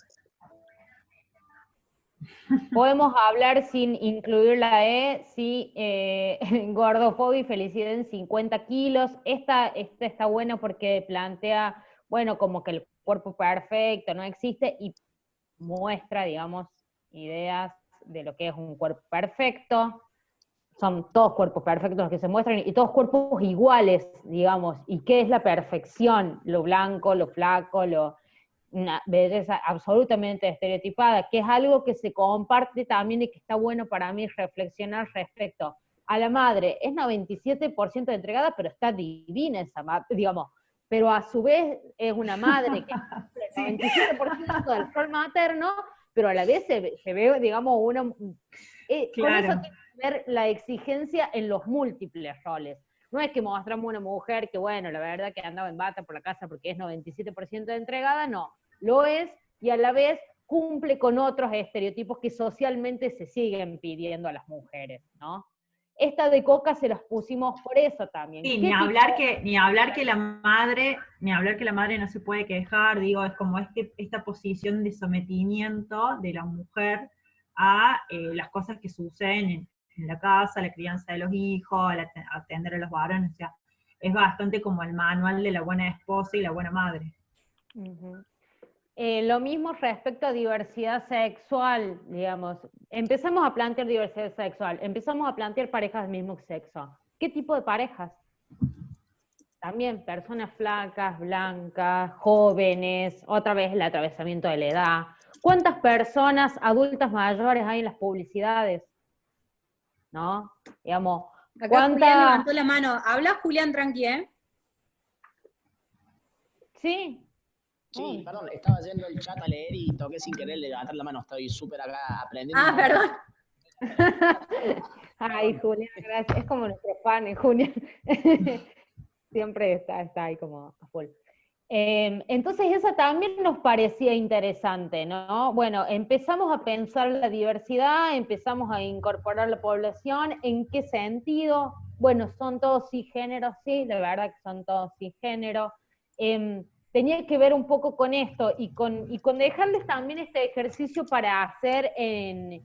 Podemos hablar sin incluir la E, sí, gordofobia y felicidad en 50 kilos. Esta está buena porque plantea, bueno, como que el cuerpo perfecto no existe y muestra, digamos, ideas de lo que es un cuerpo perfecto. Son todos cuerpos perfectos los que se muestran y todos cuerpos iguales, digamos. ¿Y qué es la perfección? Lo blanco, lo flaco, una belleza absolutamente estereotipada, que es algo que se comparte también y que está bueno para mí reflexionar respecto a la madre. Es 97% entregada, pero está divina esa madre, digamos, pero a su vez es una madre que el 97% del rol materno, pero a la vez se ve, digamos, una... Claro. Con eso tiene que ver la exigencia en los múltiples roles. No es que mostramos una mujer que, bueno, la verdad que andaba en bata por la casa porque es 97% de entregada, no. Lo es, y a la vez cumple con otros estereotipos que socialmente se siguen pidiendo a las mujeres, ¿no? Esta de Coca se las pusimos por eso también. Sí, ni hablar que la madre no se puede quejar, digo, es como esta posición de sometimiento de la mujer a las cosas que suceden en la casa, la crianza de los hijos, atender a los varones, o sea, es bastante como el manual de la buena esposa y la buena madre. Uh-huh. Lo mismo respecto a diversidad sexual, digamos. Empezamos a plantear diversidad sexual, empezamos a plantear parejas del mismo sexo. ¿Qué tipo de parejas? También personas flacas, blancas, jóvenes, otra vez el atravesamiento de la edad. ¿Cuántas personas adultas mayores hay en las publicidades? ¿No? Digamos, acá Julián levantó la mano. ¿Habla Julián tranqui, Sí. Sí, perdón, estaba yendo el chat a leer y toqué sin querer levantar la mano, estoy súper acá aprendiendo. Ah, perdón. Ay, Julián, gracias. Es como nuestro fan, Julián. Siempre está ahí como a full. Entonces esa también nos parecía interesante, ¿no? Bueno, empezamos a pensar la diversidad, empezamos a incorporar la población, ¿en qué sentido? Bueno, son todos cisgéneros, sí, la verdad que son todos cisgéneros. Tenía que ver un poco con esto y con dejarles también este ejercicio para hacer en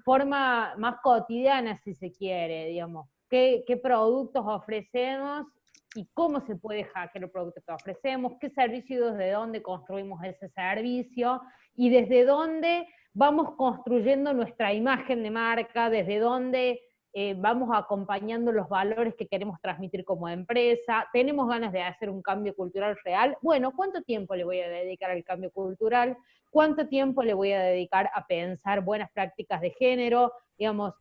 forma más cotidiana, si se quiere, digamos. ¿Qué productos ofrecemos y cómo se puede hackear el producto que ofrecemos? ¿Qué servicio y desde dónde construimos ese servicio? Y desde dónde vamos construyendo nuestra imagen de marca, desde dónde vamos acompañando los valores que queremos transmitir como empresa, tenemos ganas de hacer un cambio cultural real. Bueno, ¿cuánto tiempo le voy a dedicar al cambio cultural? ¿Cuánto tiempo le voy a dedicar a pensar buenas prácticas de género? Digamos,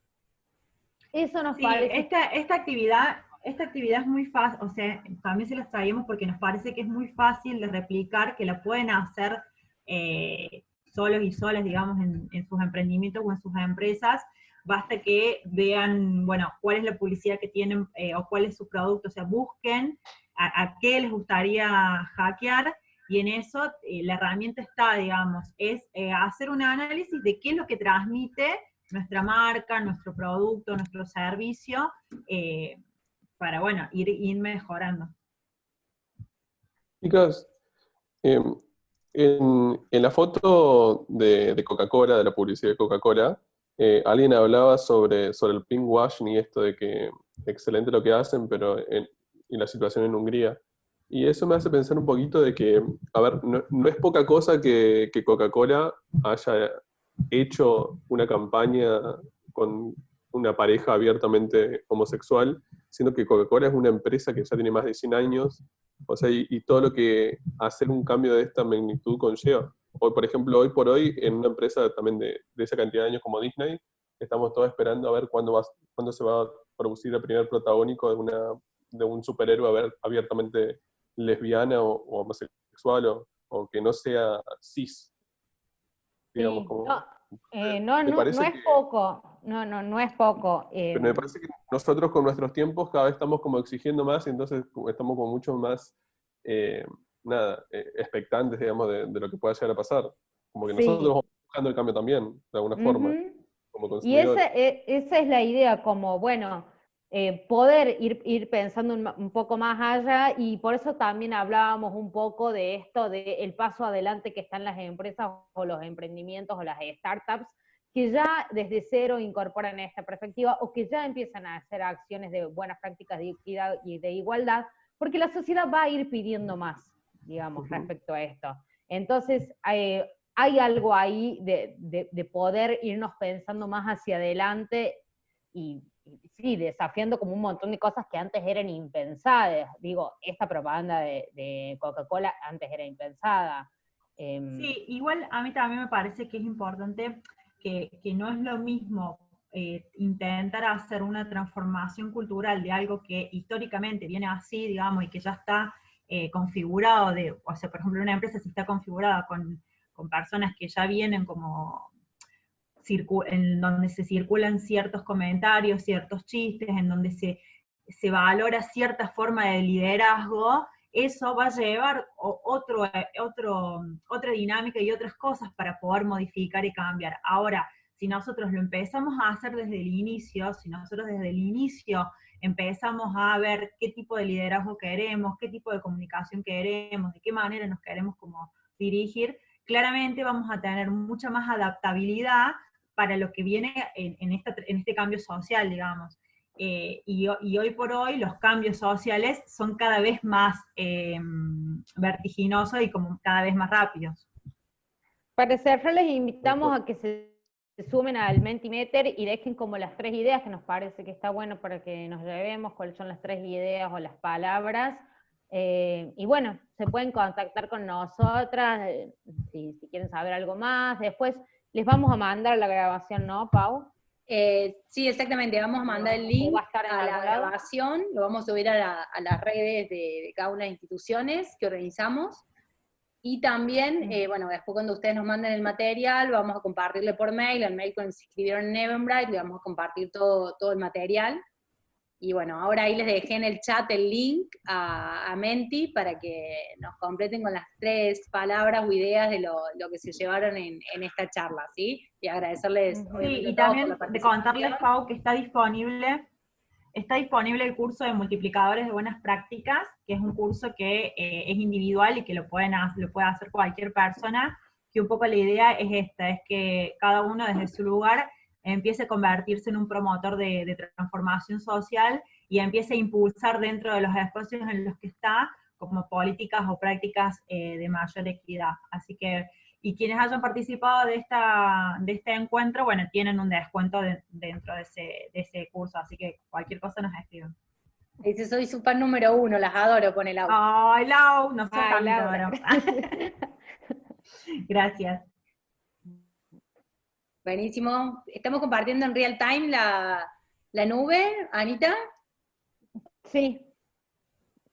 eso nos parece... Esta actividad es muy fácil, o sea, también se las traíamos porque nos parece que es muy fácil de replicar, que la pueden hacer solos y solas, digamos, en sus emprendimientos o en sus empresas. Basta que vean, bueno, cuál es la publicidad que tienen o cuál es su producto, o sea, busquen a qué les gustaría hackear, y en eso la herramienta está, digamos, es hacer un análisis de qué es lo que transmite nuestra marca, nuestro producto, nuestro servicio, para, bueno, ir mejorando. Chicas, en la foto de Coca-Cola, de la publicidad de Coca-Cola, alguien hablaba sobre el pinkwashing y esto de que excelente lo que hacen, pero y la situación en Hungría. Y eso me hace pensar un poquito de que, a ver, no es poca cosa que Coca-Cola haya hecho una campaña con una pareja abiertamente homosexual, siendo que Coca-Cola es una empresa que ya tiene más de 100 años, o sea, y todo lo que hacer un cambio de esta magnitud conlleva. Hoy, por ejemplo, hoy por hoy, en una empresa también de esa cantidad de años como Disney, estamos todos esperando a ver cuándo se va a producir el primer protagónico de un superhéroe abiertamente lesbiana o homosexual o que no sea cis. Digamos, Sí, como, no es poco, no es poco. Pero me parece que nosotros con nuestros tiempos cada vez estamos como exigiendo más y entonces estamos como mucho más expectantes, digamos, de lo que pueda llegar a pasar. Como que nosotros vamos buscando el cambio también, de alguna forma, como Y consumidores. esa es la idea, como, bueno, poder ir pensando un poco más allá, y por eso también hablábamos un poco de esto, del paso adelante que están las empresas o los emprendimientos o las startups, que ya desde cero incorporan esta perspectiva o que ya empiezan a hacer acciones de buenas prácticas de equidad y de igualdad, porque la sociedad va a ir pidiendo más, digamos, respecto a esto. Entonces, hay algo ahí de poder irnos pensando más hacia adelante y sí, desafiando como un montón de cosas que antes eran impensadas. Digo, esta propaganda de Coca-Cola antes era impensada. Sí, igual a mí también me parece que es importante que no es lo mismo intentar hacer una transformación cultural de algo que históricamente viene así, digamos, y que ya está configurado, o sea, por ejemplo, una empresa si está configurada con personas que ya vienen como en donde se circulan ciertos comentarios, ciertos chistes, en donde se valora cierta forma de liderazgo, eso va a llevar otra dinámica y otras cosas para poder modificar y cambiar. Ahora, si nosotros lo empezamos a hacer desde el inicio, si nosotros desde el inicio empezamos a ver qué tipo de liderazgo queremos, qué tipo de comunicación queremos, de qué manera nos queremos como dirigir, claramente vamos a tener mucha más adaptabilidad para lo que viene en este cambio social, digamos. Y hoy por hoy los cambios sociales son cada vez más vertiginosos y como cada vez más rápidos. Para cerrar, les invitamos a que se sumen al Mentimeter y dejen como las 3 ideas, que nos parece que está bueno para que nos llevemos cuáles son las 3 ideas o las palabras. Y bueno, se pueden contactar con nosotras si quieren saber algo más. Después les vamos a mandar la grabación, ¿no, Pau? Sí, exactamente, vamos a mandar el link a la grabación, lo vamos a subir a las redes de cada una de las instituciones que organizamos, y también, bueno, después cuando ustedes nos manden el material, vamos a compartirle por mail, al mail con se inscribieron en Eventbrite, le vamos a compartir todo el material. Y bueno, ahora ahí les dejé en el chat el link a Menti para que nos completen con las 3 palabras o ideas de lo que se llevaron en esta charla, ¿sí? Y agradecerles. Sí, y también de contarles, Pau, que está disponible el curso de multiplicadores de buenas prácticas, que es un curso que es individual y que lo puede hacer cualquier persona, que un poco la idea es esta, es que cada uno desde su lugar empiece a convertirse en un promotor de transformación social y empiece a impulsar dentro de los espacios en los que está como políticas o prácticas de mayor equidad. Así que, y quienes hayan participado de este encuentro, bueno, tienen un descuento dentro de ese curso, así que cualquier cosa nos escriben. Dice, soy su fan número 1, las adoro, pone Lau. Ay, Lau, no sé tanto, pero... Gracias. Buenísimo. Estamos compartiendo en real time la nube, Anita. Sí.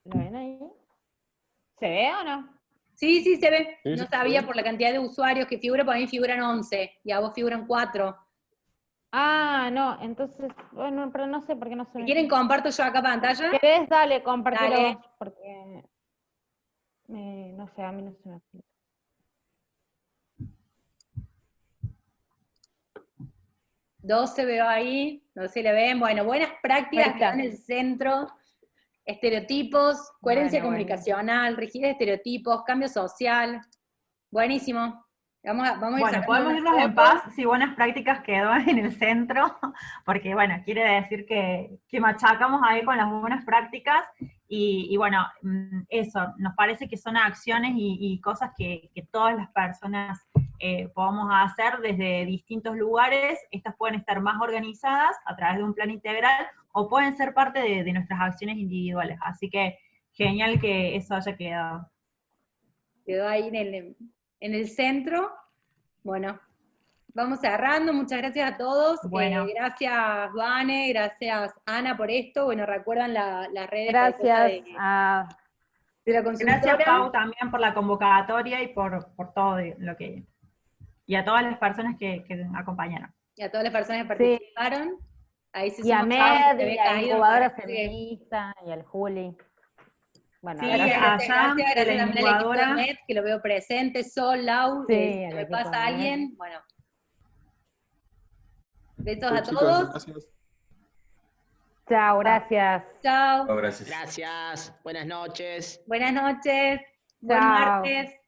¿Lo ven ahí? ¿Se ve o no? Sí, se ve. Sí, no sabía por la cantidad de usuarios que figura, para mí figuran 11, y a vos figuran 4. Ah, no, entonces, bueno, pero no sé por qué no se ve. ¿Quieren comparto yo acá pantalla? ¿Querés? Dale, compartilo Dale. vos, porque, no sé, a mí no se me explica. Dos se veo ahí, no sé si le ven. Bueno, buenas prácticas que están en el centro, estereotipos, coherencia comunicacional, rigidez de estereotipos, cambio social. Buenísimo. Vamos a ir bueno, podemos irnos en paz si buenas prácticas quedó en el centro, porque bueno, quiere decir que machacamos ahí con las buenas prácticas, y bueno, eso, nos parece que son acciones y cosas que todas las personas podamos hacer desde distintos lugares. Estas pueden estar más organizadas a través de un plan integral, o pueden ser parte de nuestras acciones individuales, así que genial que eso haya quedado. Quedó ahí en el centro. Bueno, vamos cerrando. Muchas gracias a todos. Bueno. Gracias, Vane, gracias, Ana, por esto. Bueno, recuerdan las redes. Gracias de la consultora. Gracias, Pau, también por la convocatoria y por todo lo que... Y a todas las personas que acompañaron. Y a todas las personas que participaron. Ahí se y a sumó Med, Pau, y a Incubadora parece Feminista, y al Juli. Bueno, sí, gracias también al equipo de incubadora. Med, que lo veo presente, Sol, Lau, Sí, si el me equipo pasa de alguien, bueno. Besos Sí, a chicos, todos. gracias. Chao, gracias. Chao. Gracias. Gracias. Buenas noches. Buenas noches. Buen Chao. martes.